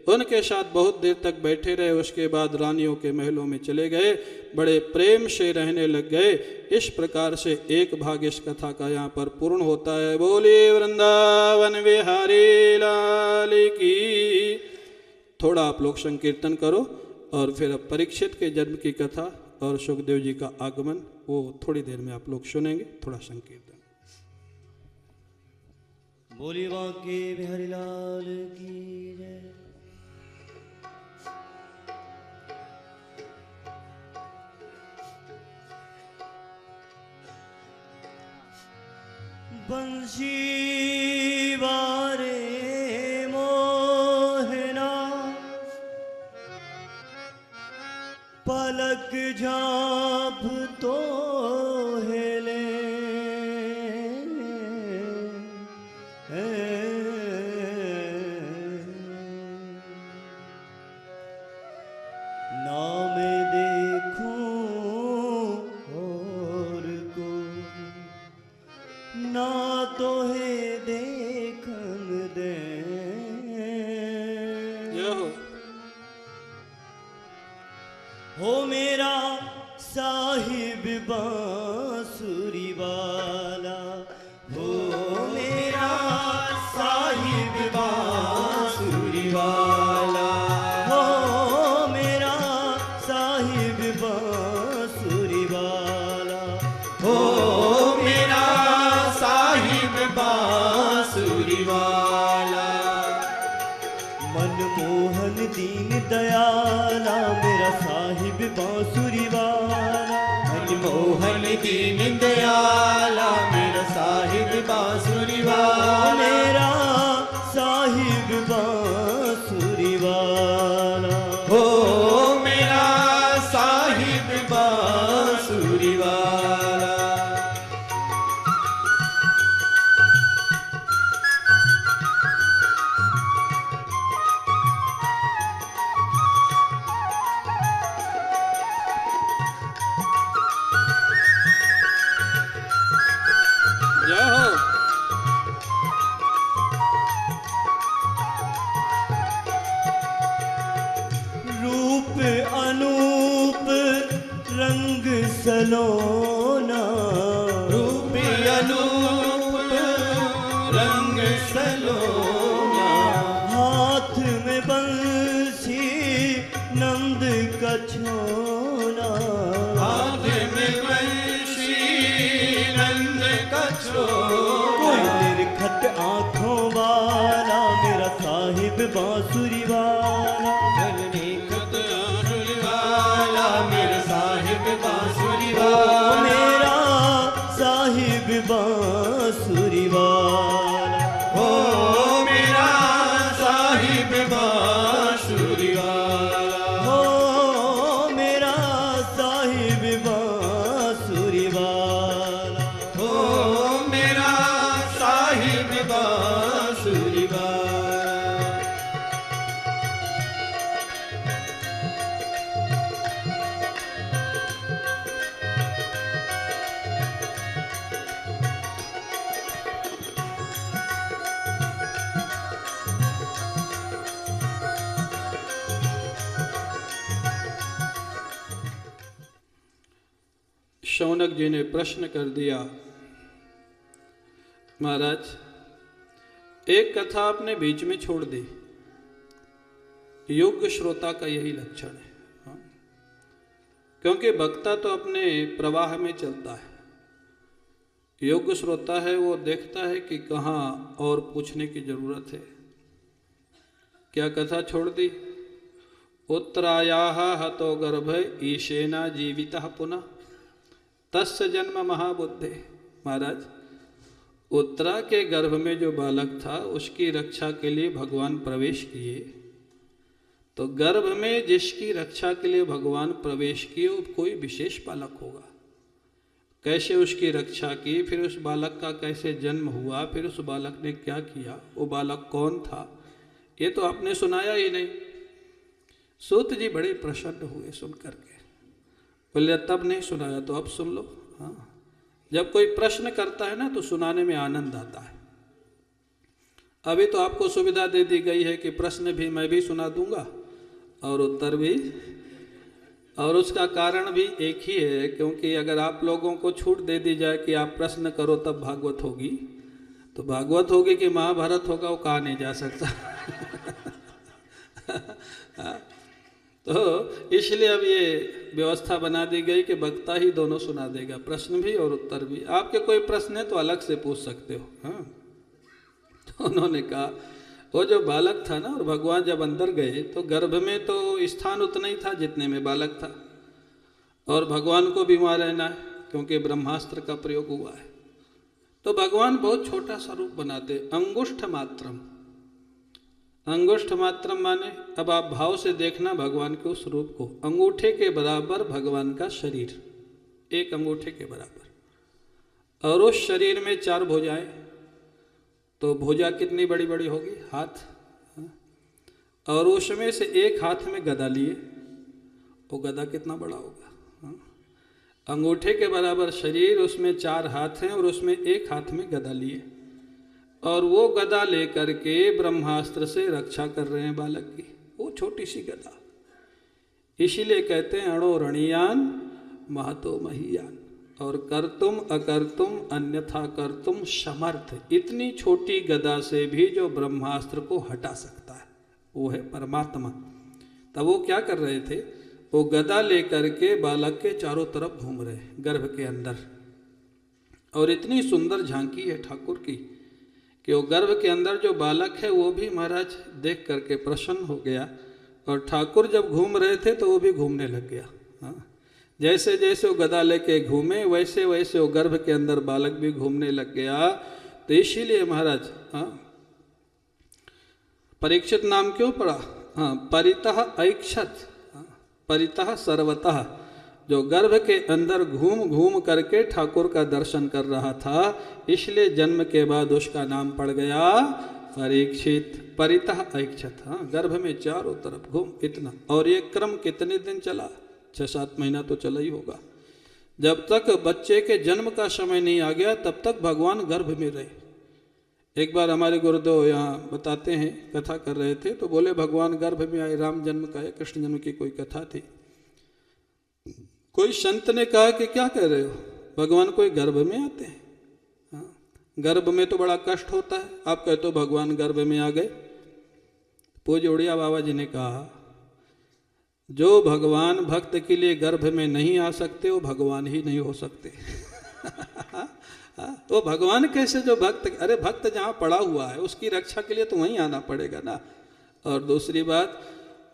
उनके साथ बहुत देर तक बैठे रहे। उसके बाद रानियों के महलों में चले गए, बड़े प्रेम से रहने लग गए। इस प्रकार से एक भाग इस कथा का यहाँ पर पूर्ण होता है। बोले वृंदावन बिहारी लाल की। थोड़ा आप लोग संकीर्तन करो और फिर अब परीक्षित के जन्म की कथा और सुखदेव जी का आगमन वो थोड़ी देर में आप लोग सुनेंगे। थोड़ा संकीर्तन। बोली बांके बिहारी लाल की जय। बंसी वारे मोहना पलक झाप तो हिले नाम देख ना तो है देखन दे। हो मेरा साहिब बांसुरी वाला, हो मेरा साहिब बांसुरी वाला, हो मेरा साहिब बांसुरी वाला, हो मेरा साहिब बांसुरी वाला। मनमोहन दीन दयाला मेरा साहिब बांसुरी वाला, मनमोहन दीन दयाला मेरा साहिब बांसुरी वाला, मेरा साहिब बांसुरी वाला, हो मेरा साहिब बांसुरी वाला। रूप अनूप रंग सलोना, रूप अनूप रंग सलोना, हाथ में बंसी नंद का छोना, हाथ में बंसी नंद का छोना। कोई निर्खट आंखों वाला मेरा साहिब बांसुरी वाला, मेरा साहिब बांसुरी वाला, मेरा साहिब बांसुरी वाला, हो मेरा साहिब बांसुरी वाला, हो मेरा साहिब बांसुरी वाला, हो मेरा साहिब बांसुरी वाला। शौनक जी ने प्रश्न कर दिया, महाराज एक कथा आपने बीच में छोड़ दी। योग्य श्रोता का यही लक्षण है, हाँ? क्योंकि वक्ता तो अपने प्रवाह में चलता है, योग्य श्रोता है वो देखता है कि कहाँ और पूछने की जरूरत है। क्या कथा छोड़ दी? उत्तरायाः हतो गर्भ ईशेना जीवितः पुनः तस्य जन्म महाबुद्धे। महाराज उत्तरा के गर्भ में जो बालक था उसकी रक्षा के लिए भगवान प्रवेश किए, तो गर्भ में जिसकी रक्षा के लिए भगवान प्रवेश किए वो कोई विशेष बालक होगा। कैसे उसकी रक्षा की, फिर उस बालक का कैसे जन्म हुआ, फिर उस बालक ने क्या किया, वो बालक कौन था, ये तो आपने सुनाया ही नहीं। सूत जी बड़े प्रसन्न हुए सुन करके, बोले तब नहीं सुनाया तो अब सुन लो। हाँ, जब कोई प्रश्न करता है ना तो सुनाने में आनंद आता है। अभी तो आपको सुविधा दे दी गई है कि प्रश्न भी मैं भी सुना दूंगा और उत्तर भी, और उसका कारण भी एक ही है, क्योंकि अगर आप लोगों को छूट दे दी जाए कि आप प्रश्न करो तब भागवत होगी, तो भागवत होगी कि महाभारत होगा वो कहा नहीं जा सकता। तो इसलिए अब ये व्यवस्था बना दी गई कि वक्ता ही दोनों सुना देगा, प्रश्न भी और उत्तर भी। आपके कोई प्रश्न है तो अलग से पूछ सकते हो। हाँ, तो उन्होंने कहा वो जो बालक था ना, और भगवान जब अंदर गए तो गर्भ में तो स्थान उतना ही था जितने में बालक था, और भगवान को भी वहाँ रहना है क्योंकि ब्रह्मास्त्र का प्रयोग हुआ है। तो भगवान बहुत छोटा सा रूप बनाते, अंगुष्ठ मात्रम। अंगुष्ठ मात्रम माने, अब आप भाव से देखना भगवान के उस रूप को, अंगूठे के बराबर भगवान का शरीर, एक अंगूठे के बराबर, और उस शरीर में 4 भुजाएं, तो भुजा कितनी बड़ी बड़ी होगी, हाथ, और उसमें से एक हाथ में गदा लिए, वो गदा कितना बड़ा होगा। अंगूठे के बराबर शरीर, उसमें 4 हाथ हैं और उसमें एक हाथ में गदा लिए, और वो गदा लेकर के ब्रह्मास्त्र से रक्षा कर रहे हैं बालक की, वो छोटी सी गदा। इसीलिए कहते हैं अणो रणीयान महतो महीयान, और करतुम अकर्तुम अन्यथा करतुम समर्थ। इतनी छोटी गदा से भी जो ब्रह्मास्त्र को हटा सकता है वो है परमात्मा। तब वो क्या कर रहे थे, वो गदा लेकर के बालक के चारों तरफ घूम रहे गर्भ के अंदर, और इतनी सुंदर झांकी है ठाकुर की कि वो गर्भ के अंदर जो बालक है वो भी महाराज देख करके प्रसन्न हो गया, और ठाकुर जब घूम रहे थे तो वो भी घूमने लग गया। हाँ, जैसे जैसे वो गदा लेके घूमे वैसे वैसे वो गर्भ के अंदर बालक भी घूमने लग गया। तो इसीलिए महाराज परीक्षित नाम क्यों पड़ा? हाँ, परितः ऐक्षत, परितः सर्वतः, जो गर्भ के अंदर घूम घूम करके ठाकुर का दर्शन कर रहा था, इसलिए जन्म के बाद उसका नाम पड़ गया परीक्षित। परितः ऐक्षत, हाँ, गर्भ में चारों तरफ घूम, इतना। और ये क्रम कितने दिन चला? 6-7 महीना तो चला ही होगा। जब तक बच्चे के जन्म का समय नहीं आ गया तब तक भगवान गर्भ में रहे। एक बार हमारे गुरुदेव यहाँ बताते हैं, कथा कर रहे थे तो बोले भगवान गर्भ में आए, राम जन्म का या कृष्ण जन्म की कोई कथा थी। कोई संत ने कहा कि क्या कह रहे हो, भगवान कोई गर्भ में आते हैं? हाँ, गर्भ में तो बड़ा कष्ट होता है, आप कहते हो भगवान गर्भ में आ गए। पूज्य उड़िया बाबा जी ने कहा, जो भगवान भक्त के लिए गर्भ में नहीं आ सकते वो भगवान ही नहीं हो सकते। वो भगवान कैसे जो भक्त, अरे भक्त जहाँ पड़ा हुआ है उसकी रक्षा के लिए तो वहीं आना पड़ेगा ना। और दूसरी बात,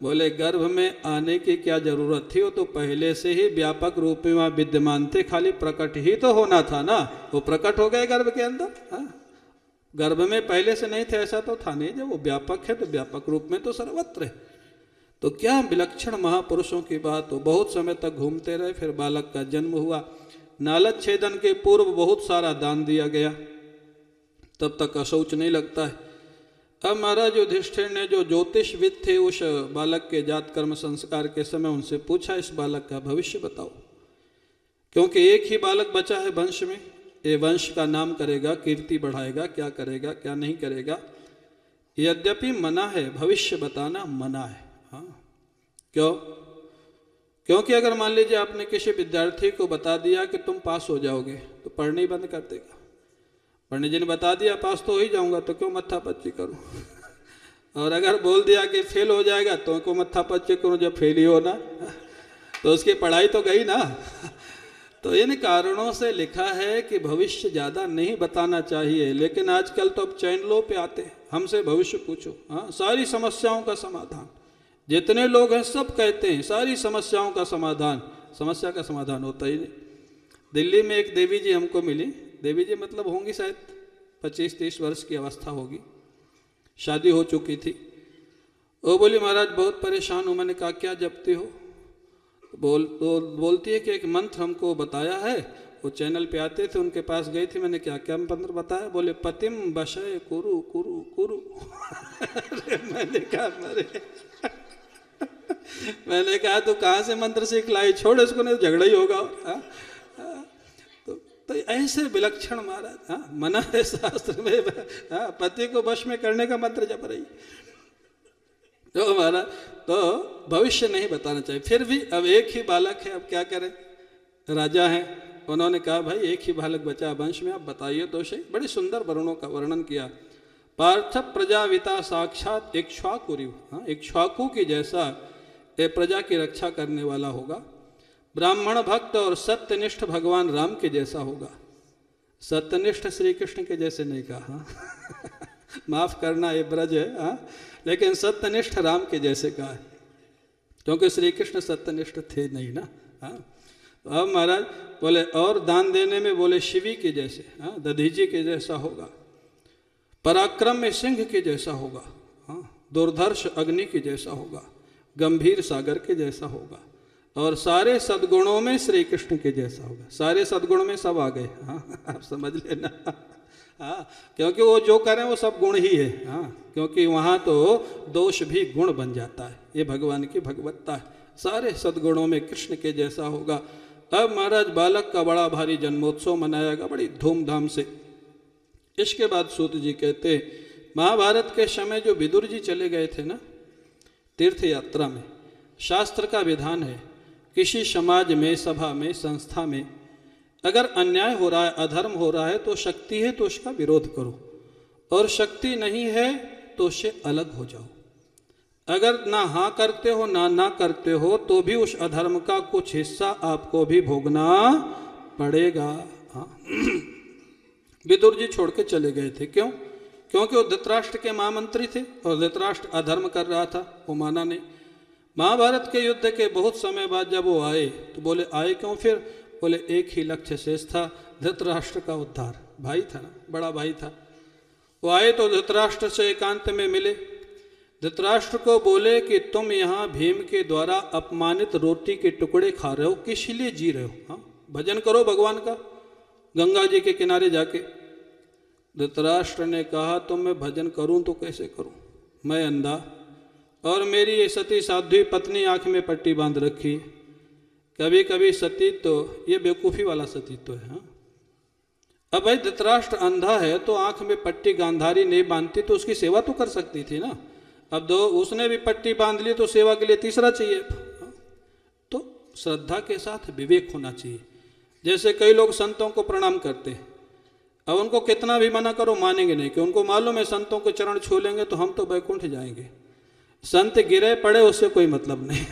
बोले गर्भ में आने की क्या जरूरत थी, वो तो पहले से ही व्यापक रूप में वहाँ विद्यमान थे, खाली प्रकट ही तो होना था ना। वो प्रकट हो गए गर्भ के अंदर। हाँ, गर्भ में पहले से नहीं थे ऐसा तो था नहीं, जब वो व्यापक है तो व्यापक रूप में तो सर्वत्र है। तो क्या विलक्षण महापुरुषों की बात हो। बहुत समय तक घूमते रहे, फिर बालक का जन्म हुआ। नालद छेदन के पूर्व बहुत सारा दान दिया गया, तब तक अशौच नहीं लगता है। अब महाराज युधिष्ठिर ने जो ज्योतिषविद थे उस बालक के जात कर्म संस्कार के समय उनसे पूछा, इस बालक का भविष्य बताओ, क्योंकि एक ही बालक बचा है वंश में, ये वंश का नाम करेगा, कीर्ति बढ़ाएगा, क्या करेगा क्या नहीं करेगा। यद्यपि मना है, भविष्य बताना मना है। हाँ, क्यों? क्योंकि अगर मान लीजिए आपने किसी विद्यार्थी को बता दिया कि तुम पास हो जाओगे तो पढ़ने ही बंद कर देगा। पंडित जी ने बता दिया पास तो हो ही जाऊंगा तो क्यों मत्थापच्ची करूं। और अगर बोल दिया कि फेल हो जाएगा तो क्यों मत्थापच्ची करूं, जब फेल ही होना तो उसकी पढ़ाई तो गई ना। तो इन कारणों से लिखा है कि भविष्य ज़्यादा नहीं बताना चाहिए। लेकिन आजकल तो अब चैनलों पे आते हैं, हमसे भविष्य पूछो, हाँ, सारी समस्याओं का समाधान। जितने लोग हैं सब कहते हैं सारी समस्याओं का समाधान, समस्या का समाधान होता ही नहीं। दिल्ली में एक देवी जी हमको मिली, देवी जी मतलब होंगी शायद 25-30 वर्ष की अवस्था होगी, शादी हो चुकी थी। वो बोली महाराज बहुत परेशान हूँ। मैंने कहा क्या जपती हो? बोलती है कि एक मंत्र हमको बताया है, वो चैनल पे आते थे, उनके पास गई थी। मैंने क्या मंत्र बताया? बोले पतिम बशय कुरु कुरु कुरु। मैंने कहा तू कहाँ से मंत्र सीख लाई, छोड़ इसको, नहीं झगड़ा ही होगा। तो ऐसे विलक्षण महाराज, हाँ, मना है शास्त्र में, हाँ, पति को वश में करने का मंत्र जप रही। तो महाराज तो भविष्य नहीं बताना चाहिए। फिर भी अब एक ही बालक है, अब क्या करें, राजा हैं, उन्होंने कहा भाई एक ही बालक बचा वंश में, आप बताइए तो सही। बड़े सुंदर वर्णों का वर्णन किया। पार्थ प्रजाविता साक्षात इक्ष्वाकु, हाँ, इक्ष्वाकु की जैसा ये प्रजा की रक्षा करने वाला होगा। ब्राह्मण भक्त और सत्यनिष्ठ भगवान राम के जैसा होगा। सत्यनिष्ठ श्री कृष्ण के जैसे नहीं कहा, हाँ। माफ करना ये ब्रज है, हाँ, लेकिन सत्यनिष्ठ राम के जैसे कहा है, क्योंकि श्री कृष्ण सत्यनिष्ठ थे नहीं ना। हाँ, तो अब महाराज बोले और दान देने में बोले शिवी के जैसे, हाँ, दधीची के जैसा होगा। पराक्रम में सिंह के जैसा होगा, हाँ, दुर्धर्ष अग्नि के जैसा होगा, गंभीर सागर के जैसा होगा, और सारे सद्गुणों में श्री कृष्ण के जैसा होगा। सारे सद्गुण में सब आ गए, हाँ, आप समझ लेना। हाँ, क्योंकि वो जो करें वो सब गुण ही है, हाँ, क्योंकि वहाँ तो दोष भी गुण बन जाता है। ये भगवान की भगवत्ता है। सारे सद्गुणों में कृष्ण के जैसा होगा। अब महाराज बालक का बड़ा भारी जन्मोत्सव मनाया गया बड़ी धूमधाम से। इसके बाद सूत जी कहते महाभारत के समय जो विदुर जी चले गए थे ना तीर्थ यात्रा में, शास्त्र का विधान है किसी समाज में, सभा में, संस्था में अगर अन्याय हो रहा है, अधर्म हो रहा है तो शक्ति है तो उसका विरोध करो, और शक्ति नहीं है तो उससे अलग हो जाओ। अगर ना हाँ करते हो ना करते हो तो भी उस अधर्म का कुछ हिस्सा आपको भी भोगना पड़ेगा। हाँ। विदुर जी छोड़ के चले गए थे, क्यों? क्योंकि वो धृतराष्ट्र के महामंत्री थे और धृतराष्ट्र अधर्म कर रहा था, वो माना नहीं। महाभारत के युद्ध के बहुत समय बाद जब वो आए तो बोले आए क्यों? फिर बोले एक ही लक्ष्य शेष था, धृतराष्ट्र का उद्धार। भाई था ना, बड़ा भाई था। वो आए तो धृतराष्ट्र से एकांत में मिले। धृतराष्ट्र को बोले कि तुम यहाँ भीम के द्वारा अपमानित रोटी के टुकड़े खा रहे हो, किस लिए जी रहे हो? हाँ, भजन करो भगवान का गंगा जी के किनारे जाके। धृतराष्ट्र ने कहा तो मैं भजन करूं तो कैसे करूं, मैं अंधा और मेरी ये सती साध्वी पत्नी आंख में पट्टी बांध रखी। कभी कभी सती तो ये बेवकूफ़ी वाला सतीत्व है। हाँ, अब भाई धृतराष्ट्र अंधा है तो आंख में पट्टी गांधारी नहीं बांधती तो उसकी सेवा तो कर सकती थी ना। अब दो उसने भी पट्टी बांध ली तो सेवा के लिए तीसरा चाहिए। तो श्रद्धा के साथ विवेक होना चाहिए। जैसे कई लोग संतों को प्रणाम करते हैं, अब उनको कितना भी मना करो मानेंगे नहीं, कि उनको मालूम है संतों के चरण छू लेंगे तो हम तो वैकुंठ जाएंगे। संत गिरे पड़े उससे कोई मतलब नहीं।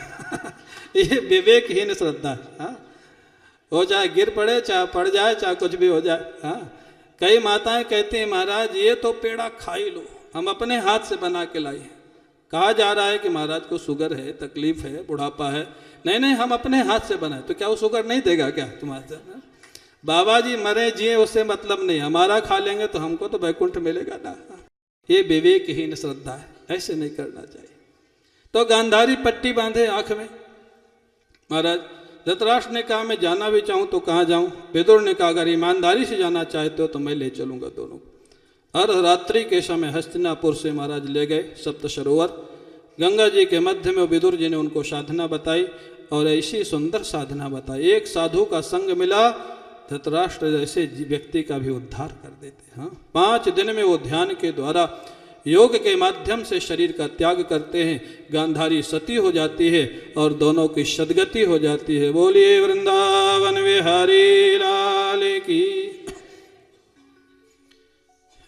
ये विवेकहीन श्रद्धा है। हाँ, हो चाहे गिर पड़े, चाहे पड़ जाए, चाहे कुछ भी हो जाए। हाँ, कई माताएं कहती हैं महाराज ये तो पेड़ा खा ही लो, हम अपने हाथ से बना के लाई। कहा जा रहा है कि महाराज को शुगर है, तकलीफ है, बुढ़ापा है। नहीं नहीं, हम अपने हाथ से बनाए। तो क्या वो शुगर नहीं देगा क्या तुम्हारे? बाबा जी मरे जिए उससे मतलब नहीं, हमारा खा लेंगे तो हमको तो वैकुंठ मिलेगा ना। ये विवेकहीन श्रद्धा है, ऐसे नहीं करना चाहिए। तो गांधारी पट्टी बांधे आंख में। महाराज धृतराष्ट्र ने कहा मैं जाना भी चाहूँ तो कहाँ जाऊँ? विदुर ने कहा अगर ईमानदारी से जाना चाहते हो तो मैं ले चलूँगा दोनों। अर्धरात्रि के समय हस्तिनापुर से महाराज ले गए सप्त सरोवर। गंगा जी के मध्य में विदुर जी ने उनको साधना बताई और ऐसी सुंदर साधना बताई। एक साधु का संग मिला, धृतराष्ट्र जैसे व्यक्ति का भी उद्धार कर देते। हाँ, 5 दिन में वो ध्यान के द्वारा योग के माध्यम से शरीर का त्याग करते हैं। गांधारी सती हो जाती है और दोनों की सदगति हो जाती है। बोलिए वृंदावन विहारी लाल की।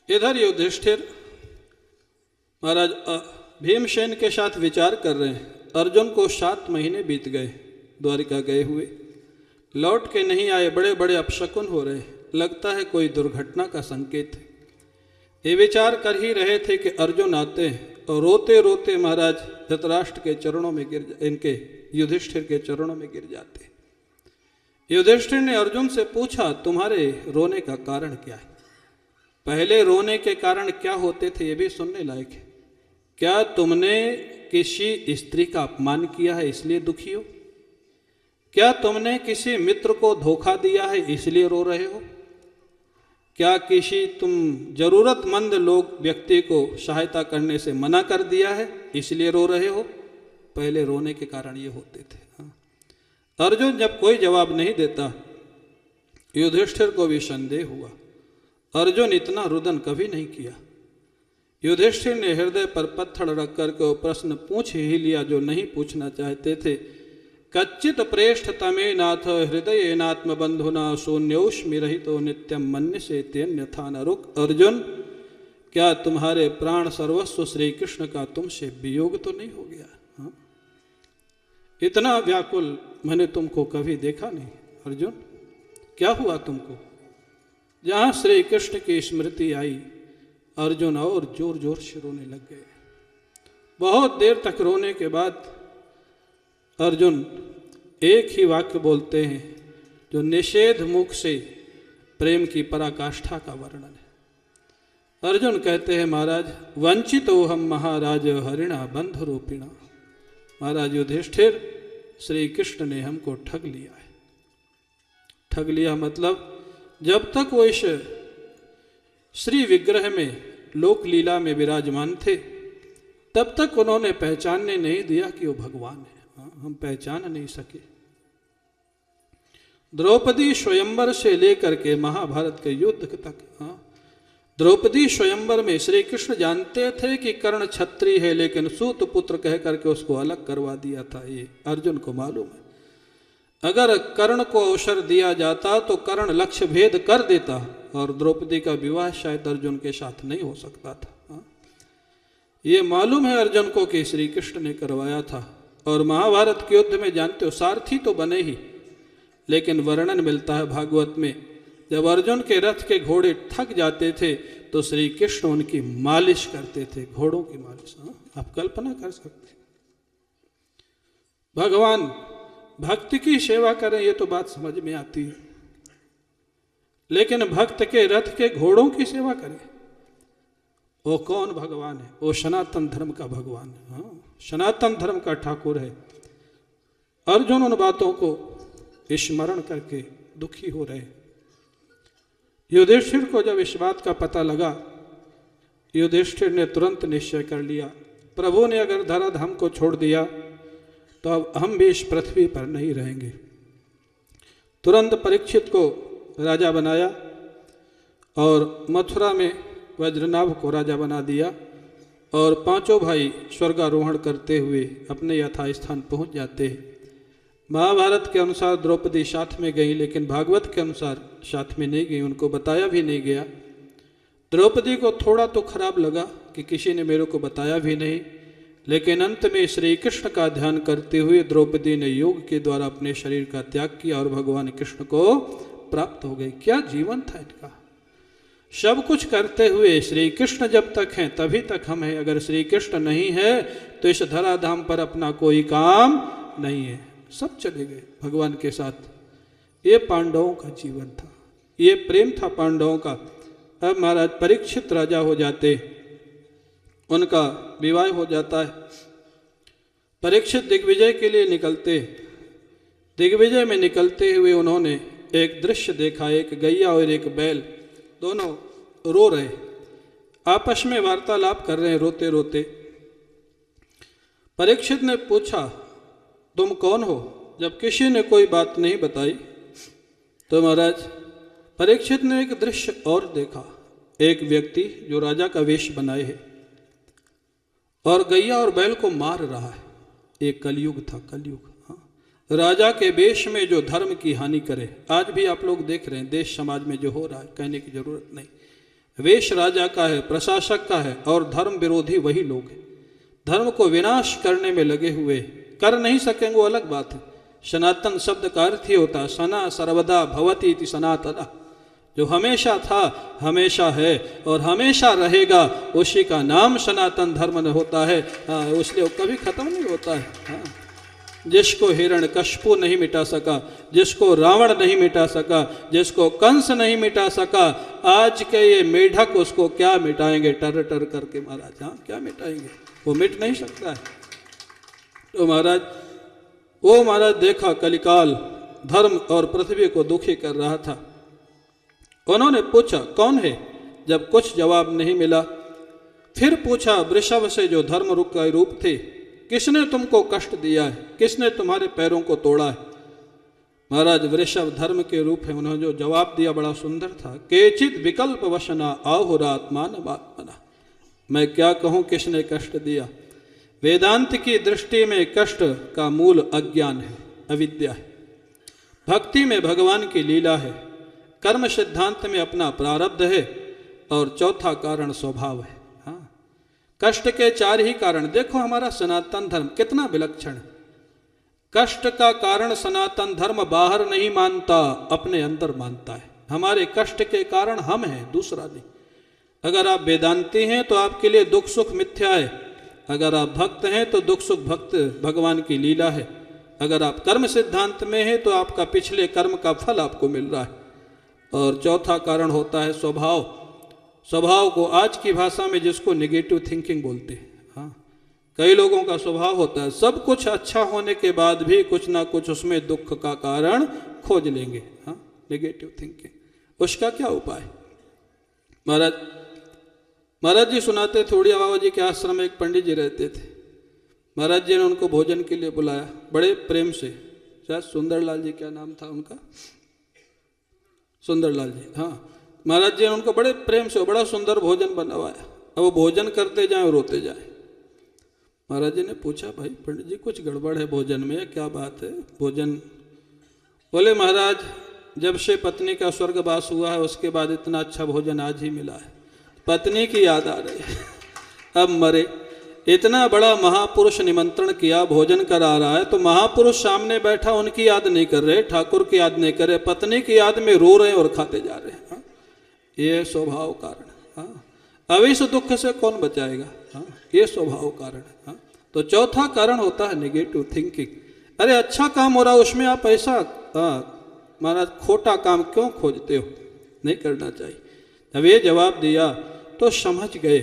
इधर युधिष्ठिर महाराज भीमसेन के साथ विचार कर रहे हैं। अर्जुन को 7 महीने बीत गए द्वारिका गए हुए, लौट के नहीं आए। बड़े बड़े अपशकुन हो रहे, लगता है कोई दुर्घटना का संकेत है। ये विचार कर ही रहे थे कि अर्जुन आते हैं और रोते रोते महाराज धृतराष्ट्र के चरणों में इनके युधिष्ठिर के चरणों में गिर जाते। युधिष्ठिर ने अर्जुन से पूछा तुम्हारे रोने का कारण क्या है? पहले रोने के कारण क्या होते थे ये भी सुनने लायक है। क्या तुमने किसी स्त्री का अपमान किया है इसलिए दुखी हो? क्या तुमने किसी मित्र को धोखा दिया है इसलिए रो रहे हो? क्या किसी तुम जरूरतमंद लोग व्यक्ति को सहायता करने से मना कर दिया है इसलिए रो रहे हो? पहले रोने के कारण ये होते थे। हाँ। अर्जुन जब कोई जवाब नहीं देता, युधिष्ठिर को भी संदेह हुआ। अर्जुन इतना रुदन कभी नहीं किया। युधिष्ठिर ने हृदय पर पत्थर रख करके वो प्रश्न पूछ ही लिया जो नहीं पूछना चाहते थे। कच्चित प्रेष्ठ तमे नाथ हृदय नात्म बंधुना शून्योष्मि रहितो नित्यम मन्य से तेन्यथा न रुक। अर्जुन, क्या तुम्हारे प्राण सर्वस्व श्री कृष्ण का तुमसे वियोग तो नहीं हो गया? हाँ? इतना व्याकुल मैंने तुमको कभी देखा नहीं। अर्जुन, क्या हुआ तुमको? जहाँ श्री कृष्ण की स्मृति आई, अर्जुन और जोर जोर से रोने लग गए। बहुत देर तक रोने के बाद अर्जुन एक ही वाक्य बोलते हैं जो निषेध मुख से प्रेम की पराकाष्ठा का वर्णन है। अर्जुन कहते हैं महाराज वंचितो हम महाराज हरिणा बंधु रूपिणा। महाराज युधिष्ठिर, श्री कृष्ण ने हमको ठग लिया है। ठग लिया मतलब जब तक वो इस श्री विग्रह में लोक लीला में विराजमान थे तब तक उन्होंने पहचानने नहीं दिया कि वो भगवान है। हम पहचान नहीं सके। द्रौपदी स्वयंवर से लेकर के महाभारत के युद्ध तक, हाँ, द्रौपदी स्वयंवर में श्री कृष्ण जानते थे कि कर्ण क्षत्रिय है, लेकिन सूत पुत्र कह करके उसको अलग करवा दिया था। ये अर्जुन को मालूम है। अगर कर्ण को अवसर दिया जाता तो कर्ण लक्ष्य भेद कर देता और द्रौपदी का विवाह शायद अर्जुन के साथ नहीं हो सकता था। हाँ? ये मालूम है अर्जुन को कि श्री कृष्ण ने करवाया था। और महाभारत के युद्ध में जानते हो सारथी तो बने ही, लेकिन वर्णन मिलता है भागवत में, जब अर्जुन के रथ के घोड़े थक जाते थे तो श्री कृष्ण उनकी मालिश करते थे, घोड़ों की मालिश। हाँ? आप कल्पना कर सकते, भगवान भक्ति की सेवा करें ये तो बात समझ में आती है, लेकिन भक्त के रथ के घोड़ों की सेवा करें, वो कौन भगवान है? वो सनातन धर्म का भगवान है। हाँ, सनातन धर्म का ठाकुर है। अर्जुन उन बातों को स्मरण करके दुखी हो रहे। युधिष्ठिर को जब इस बात का पता लगा, युधिष्ठिर ने तुरंत निश्चय कर लिया, प्रभु ने अगर धराधाम को छोड़ दिया तो अब हम भी इस पृथ्वी पर नहीं रहेंगे। तुरंत परीक्षित को राजा बनाया और मथुरा में वज्रनाभ को राजा बना दिया और पांचों भाई स्वर्गारोहण करते हुए अपने यथास्थान पहुंच जाते हैं। महाभारत के अनुसार द्रौपदी साथ में गई, लेकिन भागवत के अनुसार साथ में नहीं गई, उनको बताया भी नहीं गया। द्रौपदी को थोड़ा तो खराब लगा कि किसी ने मेरे को बताया भी नहीं, लेकिन अंत में श्री कृष्ण का ध्यान करते हुए द्रौपदी ने योग के द्वारा अपने शरीर का त्याग किया और भगवान कृष्ण को प्राप्त हो गई। क्या जीवन था इनका! सब कुछ करते हुए श्री कृष्ण जब तक हैं तभी तक हम हैं, अगर श्री कृष्ण नहीं है तो इस धराधाम पर अपना कोई काम नहीं है। सब चले गए भगवान के साथ। ये पांडवों का जीवन था, ये प्रेम था पांडवों का। अब महाराज परीक्षित राजा हो जाते, उनका विवाह हो जाता है। परीक्षित दिग्विजय के लिए निकलते। दिग्विजय में निकलते हुए उन्होंने एक दृश्य देखा, एक गैया और एक बैल दोनों रो रहे, आपस में वार्तालाप कर रहे हैं रोते रोते। परीक्षित ने पूछा, तुम कौन हो? जब किसी ने कोई बात नहीं बताई तो महाराज परीक्षित ने एक दृश्य और देखा, एक व्यक्ति जो राजा का वेश बनाए है और गैया और बैल को मार रहा है। एक कलयुग था, कलयुग। हाँ, राजा के वेश में जो धर्म की हानि करे, आज भी आप लोग देख रहे हैं देश समाज में जो हो रहा है, कहने की जरूरत नहीं। वेश राजा का है, प्रशासक का है, और धर्म विरोधी वही लोग हैं। धर्म को विनाश करने में लगे हुए, कर नहीं सकेंगे वो अलग बात है। सनातन शब्द का अर्थ ही होता है सना सर्वदा भवति इति सनातन, जो हमेशा था, हमेशा है और हमेशा रहेगा, उसी का नाम सनातन धर्म होता है। उसलिए वो कभी खत्म नहीं होता है। हाँ, जिसको हिरण्यकश्यप नहीं मिटा सका, जिसको रावण नहीं मिटा सका, जिसको कंस नहीं मिटा सका, आज के ये मेढक उसको क्या मिटाएंगे टर टर करके महाराज। हाँ, क्या मिटाएंगे, वो मिट नहीं सकता है। तो महाराज वो महाराज देखा कलिकाल धर्म और पृथ्वी को दुखी कर रहा था। उन्होंने पूछा कौन है? जब कुछ जवाब नहीं मिला, फिर पूछा वृषभ से जो धर्म रूप थे, किसने तुमको कष्ट दिया है? किसने तुम्हारे पैरों को तोड़ा है? महाराज वृषभ धर्म के रूप है। उन्होंने जो जवाब दिया बड़ा सुंदर था, केचित विकल्प वशना आहुरात्मान आत्मना। मैं क्या कहूं किसने कष्ट दिया? वेदांत की दृष्टि में कष्ट का मूल अज्ञान है, अविद्या है। भक्ति में भगवान की लीला है, कर्म सिद्धांत में अपना प्रारब्ध है, और चौथा कारण स्वभाव है। हाँ, कष्ट के चार ही कारण। देखो हमारा सनातन धर्म कितना विलक्षण है। कष्ट का कारण सनातन धर्म बाहर नहीं मानता, अपने अंदर मानता है। हमारे कष्ट के कारण हम हैं, दूसरा नहीं। अगर आप वेदांती हैं तो आपके लिए दुख सुख मिथ्या है। अगर आप भक्त हैं तो दुख सुख भक्त भगवान की लीला है। अगर आप कर्म सिद्धांत में हैं तो आपका पिछले कर्म का फल आपको मिल रहा है। और चौथा कारण होता है स्वभाव। स्वभाव को आज की भाषा में जिसको नेगेटिव थिंकिंग बोलते हैं। हाँ, कई लोगों का स्वभाव होता है सब कुछ अच्छा होने के बाद भी कुछ ना कुछ उसमें दुख का कारण खोज लेंगे। हाँ, नेगेटिव थिंकिंग। उसका क्या उपाय? महाराज जी सुनाते थे, उड़िया बाबा जी के आश्रम में एक पंडित जी रहते थे। महाराज जी ने उनको भोजन के लिए बुलाया बड़े प्रेम से। शायद सुंदरलाल जी क्या नाम था उनका। सुंदरलाल जी, हाँ, महाराज जी ने उनको बड़े प्रेम से बड़ा सुंदर भोजन बनवाया। अब वो भोजन करते जाए और रोते जाए। महाराज जी ने पूछा, भाई पंडित जी कुछ गड़बड़ है भोजन में, क्या बात है? भोजन, बोले महाराज जब से पत्नी का स्वर्गवास हुआ है उसके बाद इतना अच्छा भोजन आज ही मिला है, पत्नी की याद आ रही है, अब मरे। इतना बड़ा महापुरुष निमंत्रण किया, भोजन करा रहा है, तो महापुरुष सामने बैठा, उनकी याद नहीं कर रहे, ठाकुर की याद नहीं कर रहे, पत्नी की याद में रो रहे हैं और खाते जा रहे हैं। हाँ? ये स्वभाव कारण। हाँ? अब इस दुख से कौन बचाएगा? हाँ? ये स्वभाव कारण। हाँ? तो चौथा कारण होता है नेगेटिव थिंकिंग। अरे अच्छा काम हो रहा है उसमें आप ऐसा महाराज खोटा काम क्यों खोजते हो? नहीं करना चाहिए। जब ये जवाब दिया तो समझ गए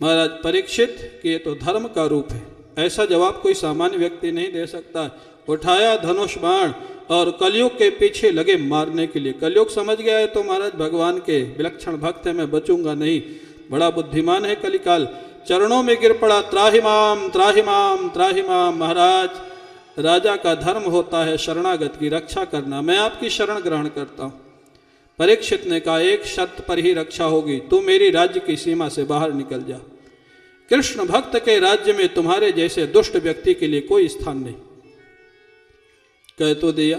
महाराज परीक्षित कि ये तो धर्म का रूप है। ऐसा जवाब कोई सामान्य व्यक्ति नहीं दे सकता। उठाया धनुष बाण और कलयुग के पीछे लगे मारने के लिए। कलयुग समझ गया है तो महाराज भगवान के विलक्षण भक्त है, मैं बचूंगा नहीं, बड़ा बुद्धिमान है कलिकाल। चरणों में गिर पड़ा, त्राहिमाम त्राहिमाम त्राहिमाम। महाराज राजा का धर्म होता है शरणागत की रक्षा करना, मैं आपकी शरण ग्रहण करता हूँ। परीक्षित ने कहा एक शर्त पर ही रक्षा होगी, तू मेरी राज्य की सीमा से बाहर निकल जा। कृष्ण भक्त के राज्य में तुम्हारे जैसे दुष्ट व्यक्ति के लिए कोई स्थान नहीं। कह तो दिया,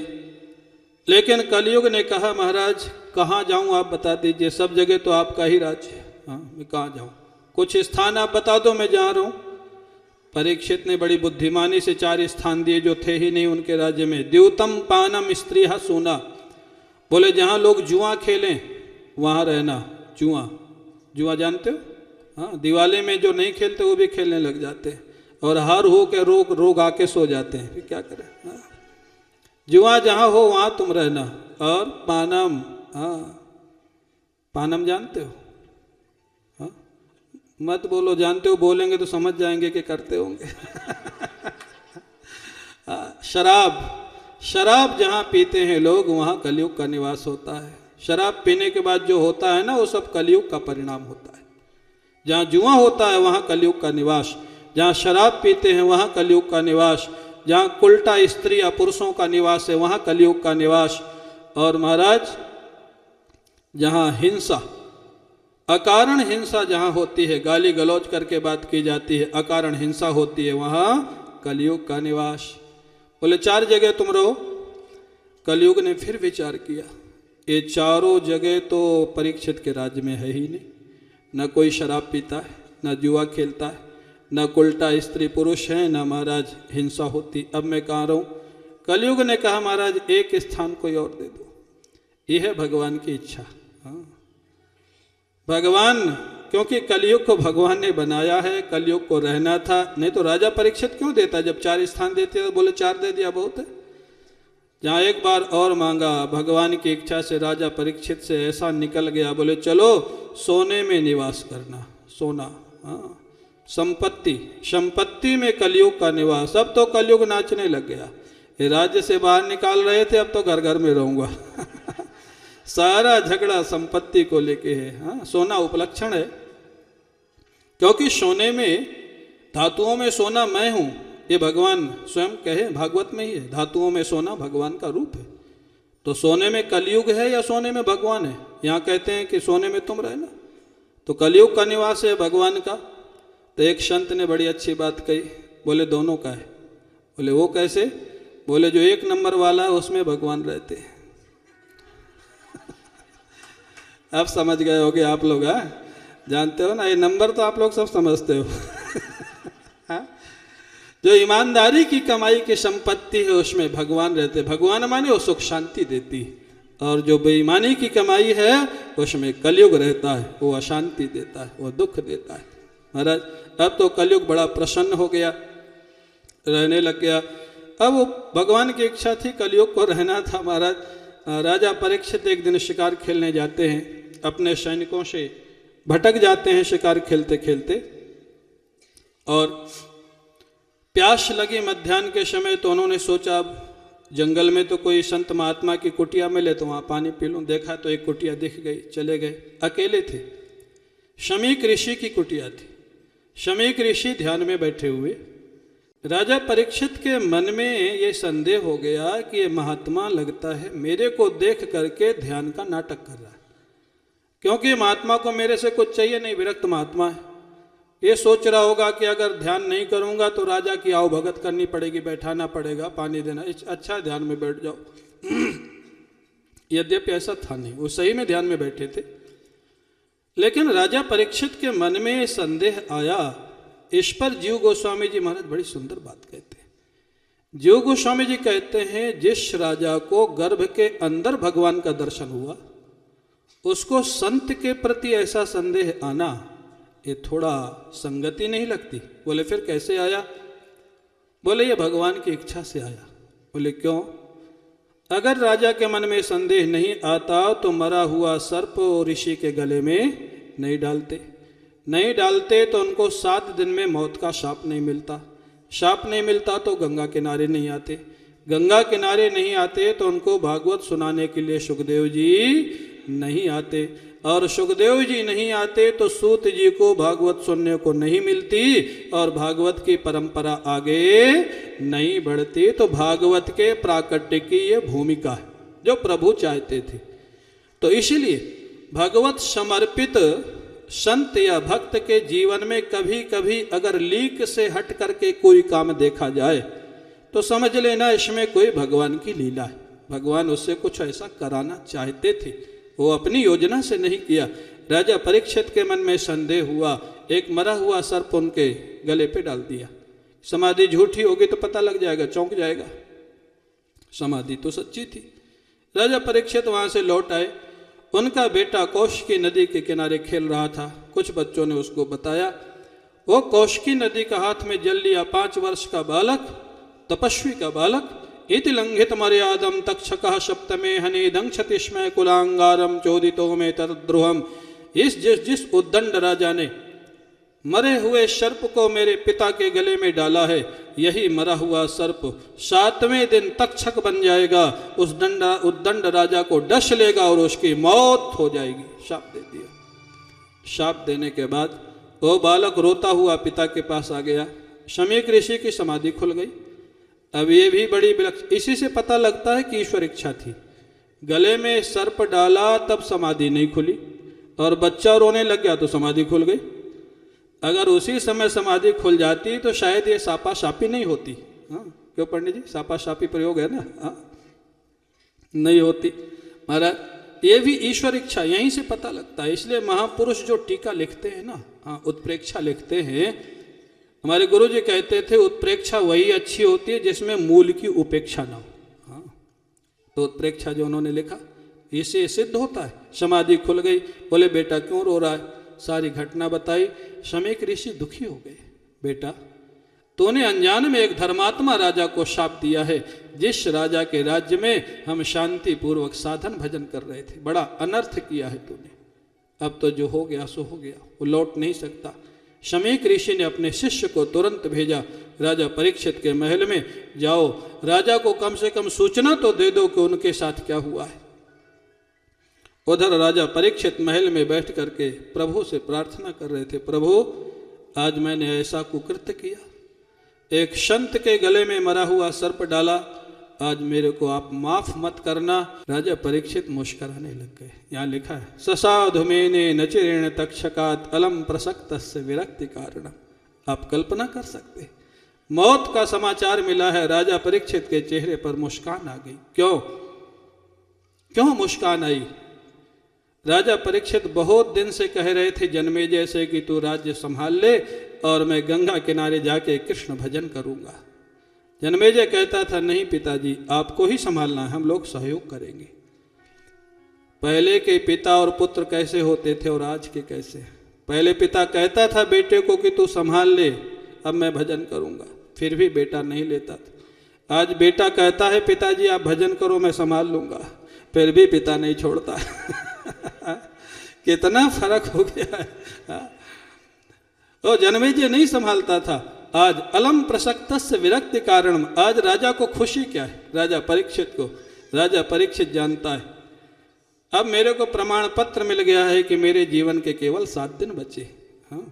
लेकिन कलयुग ने कहा महाराज कहाँ जाऊं आप बता दीजिए, सब जगह तो आपका ही राज्य है। हाँ मैं कहाँ जाऊं, कुछ स्थान आप बता दो मैं जहाँ रहूं। परीक्षित ने बड़ी बुद्धिमानी से 4 स्थान दिए जो थे ही नहीं उनके राज्य में। द्यूतम पानम स्त्री सोना, बोले जहाँ लोग जुआ खेलें वहाँ रहना। जुआ जानते हो? हाँ, दिवाली में जो नहीं खेलते वो भी खेलने लग जाते हैं और हार हो के रोग आके सो जाते हैं, फिर क्या करें? हाँ। जुआ जहाँ हो वहाँ तुम रहना। और पानम, हाँ पानम जानते हो? हाँ मत बोलो जानते हो, बोलेंगे तो समझ जाएंगे कि करते होंगे। शराब जहाँ पीते हैं लोग वहाँ कलयुग का निवास होता है। शराब पीने के बाद जो होता है ना वो सब कलयुग का परिणाम होता है। जहाँ जुआ होता है वहाँ कलयुग का निवास, जहाँ शराब पीते हैं वहाँ कलयुग का निवास, जहाँ उल्टा स्त्री या पुरुषों का निवास है वहाँ कलयुग का निवास। और महाराज जहाँ हिंसा, अकारण हिंसा जहाँ होती है, गाली गलौज करके बात की जाती है, अकारण हिंसा होती है, वहाँ कलयुग का निवास। बोले 4 जगह तुम रहो। कलयुग ने फिर विचार किया, ये चारों जगह तो परीक्षित के राज्य में है ही नहीं। न कोई शराब पीता है, न जुआ खेलता है, न उल्टा स्त्री पुरुष है, न महाराज हिंसा होती, अब मैं कहाँ रहूँ? कलयुग ने कहा महाराज एक स्थान कोई और दे दो। यह है भगवान की इच्छा। हाँ भगवान, क्योंकि कलयुग को भगवान ने बनाया है, कलयुग को रहना था, नहीं तो राजा परीक्षित क्यों देता? जब 4 स्थान देते तो बोले 4 दे दिया बहुत है। जहाँ एक बार और मांगा, भगवान की इच्छा से राजा परीक्षित से ऐसा निकल गया, बोले चलो सोने में निवास करना। सोना, हाँ संपत्ति में कलयुग का निवास। अब तो कलयुग नाचने लग गया, ये राज्य से बाहर निकाल रहे थे, अब तो घर घर में रहूंगा। सारा झगड़ा संपत्ति को लेके है। हाँ सोना उपलक्षण है, क्योंकि सोने में, धातुओं में सोना मैं हूं, ये भगवान स्वयं कहे, भागवत में ही है, धातुओं में सोना भगवान का रूप है। तो सोने में कलयुग है या सोने में भगवान है? यहाँ कहते हैं कि सोने में तुम रहना, तो कलयुग का निवास है भगवान का। तो एक संत ने बड़ी अच्छी बात कही, बोले दोनों का है। बोले वो कैसे? बोले जो 1 नंबर वाला है उसमें भगवान रहते हैं। अब समझ गए होगे आप लोग, जानते हो ना, ये नंबर तो आप लोग सब समझते हो। जो ईमानदारी की कमाई की संपत्ति है उसमें भगवान रहते। भगवान माने वो सुख शांति देती, और जो बेईमानी की कमाई है उसमें कलयुग रहता है, वो अशांति देता है, वो दुख देता है। महाराज अब तो कलयुग बड़ा प्रसन्न हो गया, रहने लग गया। अब वो भगवान की इच्छा थी, कलयुग को रहना था। महाराज राजा परीक्षित एक दिन शिकार खेलने जाते हैं, अपने सैनिकों से भटक जाते हैं शिकार खेलते खेलते, और प्यास लगी मध्याह्न के समय। तो उन्होंने सोचा अब जंगल में तो कोई संत महात्मा की कुटिया मिले तो वहाँ पानी पी लूँ। देखा तो एक कुटिया दिख गई, चले गए। अकेले थे, शमीक ऋषि की कुटिया थी। शमीक ऋषि ध्यान में बैठे हुए, राजा परीक्षित के मन में ये संदेह हो गया कि ये महात्मा लगता है मेरे को देख करके ध्यान का नाटक कर रहा है, क्योंकि महात्मा को मेरे से कुछ चाहिए नहीं, विरक्त महात्मा है। ये सोच रहा होगा कि अगर ध्यान नहीं करूंगा तो राजा की आओ भगत करनी पड़ेगी, बैठाना पड़ेगा, पानी देना, अच्छा ध्यान में बैठ जाओ। यद्यपि ऐसा था नहीं, वो सही में ध्यान में बैठे थे, लेकिन राजा परीक्षित के मन में संदेह आया। इस पर जीव गोस्वामी जी महाराज बड़ी सुंदर बात कहते हैं। जीव गोस्वामी जी कहते हैं जिस राजा को गर्भ के अंदर भगवान का दर्शन हुआ उसको संत के प्रति ऐसा संदेह आना ये थोड़ा संगति नहीं लगती। बोले फिर कैसे आया? बोले ये भगवान की इच्छा से आया। बोले क्यों? अगर राजा के मन में संदेह नहीं आता तो मरा हुआ सर्प ऋषि के गले में नहीं डालते तो उनको 7 दिन में मौत का शाप नहीं मिलता तो गंगा किनारे नहीं आते तो उनको भागवत सुनाने के लिए सुखदेव जी नहीं आते, और सुखदेव जी नहीं आते तो सूत जी को भागवत सुनने को नहीं मिलती और भागवत की परंपरा आगे नहीं बढ़ती। तो भागवत के प्राकट्य की ये भूमिका है जो प्रभु चाहते थे। तो इसलिए भगवत समर्पित संत या भक्त के जीवन में कभी कभी अगर लीक से हट करके कोई काम देखा जाए तो समझ लेना इसमें कोई भगवान की लीला है। भगवान उससे कुछ ऐसा कराना चाहते थे, वो अपनी योजना से नहीं किया। राजा परीक्षित के मन में संदेह हुआ, एक मरा हुआ सर्प उनके गले पे डाल दिया। समाधि झूठी होगी तो पता लग जाएगा, चौंक जाएगा। समाधि तो सच्ची थी। राजा परीक्षित वहां से लौट आए। उनका बेटा कौशिकी नदी के किनारे खेल रहा था। कुछ बच्चों ने उसको बताया। वो कौशिकी नदी का हाथ में जल लिया 5 वर्ष का बालक, तपस्वी का बालक। इति लंघित मर्यादम तक्षकः सप्तमे हनि दंक्षतिस्मय कुलांगारम चोदितो में तद्रुहम। जिस उद्दंड राजा ने मरे हुए सर्प को मेरे पिता के गले में डाला है, यही मरा हुआ सर्प 7वें दिन तक्षक बन जाएगा, उस उद्दंड राजा को डस लेगा और उसकी मौत हो जाएगी। शाप दे दिया। शाप देने के बाद वो बालक रोता हुआ पिता के पास आ गया। शमीक ऋषि की समाधि खुल गई। अब ये भी बड़ी विलक्षण, इसी से पता लगता है कि ईश्वर इच्छा थी। गले में सर्प डाला तब समाधि नहीं खुली, और बच्चा रोने लग गया तो समाधि खुल गई। अगर उसी समय समाधि खुल जाती तो शायद ये सापा शापी नहीं होती। हाँ, क्यों पंडित जी? सापा शापी प्रयोग है ना। हाँ, नहीं होती महाराज। ये भी ईश्वर इच्छा, यहीं से पता लगता है। इसलिए महापुरुष जो टीका लिखते हैं ना, हाँ, उत्प्रेक्षा लिखते हैं। हमारे गुरु जी कहते थे उत्प्रेक्षा वही अच्छी होती है जिसमें मूल की उपेक्षा ना हो। हाँ, तो उत्प्रेक्षा जो उन्होंने लिखा इससे सिद्ध होता है। समाधि खुल गई। बोले बेटा क्यों रो रहा है? सारी घटना बताई। शमीक ऋषि दुखी हो गए। बेटा तूने अनजान में एक धर्मात्मा राजा को शाप दिया है, जिस राजा के राज्य में हम शांति पूर्वक साधन भजन कर रहे थे। बड़ा अनर्थ किया है तूने। अब तो जो हो गया सो हो गया, वो लौट नहीं सकता। शमीक ऋषि ने अपने शिष्य को तुरंत भेजा राजा परीक्षित के महल में। जाओ, राजा को कम से कम सूचना तो दे दो कि उनके साथ क्या हुआ है। उधर राजा परीक्षित महल में बैठ करके प्रभु से प्रार्थना कर रहे थे। प्रभु, आज मैंने ऐसा कुकृत्य किया, एक संत के गले में मरा हुआ सर्प डाला, आज मेरे को आप माफ मत करना। राजा परीक्षित मुस्कुराने लग गए। यहाँ लिखा है ससाधु मेने नचिरेण तक्षकात अलम प्रसक्तस्य विरक्ति कारण। आप कल्पना कर सकते, मौत का समाचार मिला है, राजा परीक्षित के चेहरे पर मुस्कान आ गई। क्यों मुस्कान आई? राजा परीक्षित बहुत दिन से कह रहे थे जन्मेजय से कि तू राज्य संभाल ले और मैं गंगा किनारे जाके कृष्ण भजन करूंगा। जन्मेजय कहता था नहीं पिताजी, आपको ही संभालना है, हम लोग सहयोग करेंगे। पहले के पिता और पुत्र कैसे होते थे और आज के कैसे? पहले पिता कहता था बेटे को कि तू संभाल ले, अब मैं भजन करूंगा, फिर भी बेटा नहीं लेता था। आज बेटा कहता है पिताजी आप भजन करो, मैं संभाल लूंगा, फिर भी पिता नहीं छोड़ता। कितना फर्क हो गया है। वो जन्मेजय नहीं संभालता था, आज अलम प्रसक्तस्य विरक्ति कारण। आज राजा को खुशी क्या है? राजा परीक्षित को, राजा परीक्षित जानता है अब मेरे को प्रमाण पत्र मिल गया है कि मेरे जीवन के केवल 7 दिन बचे। हाँ,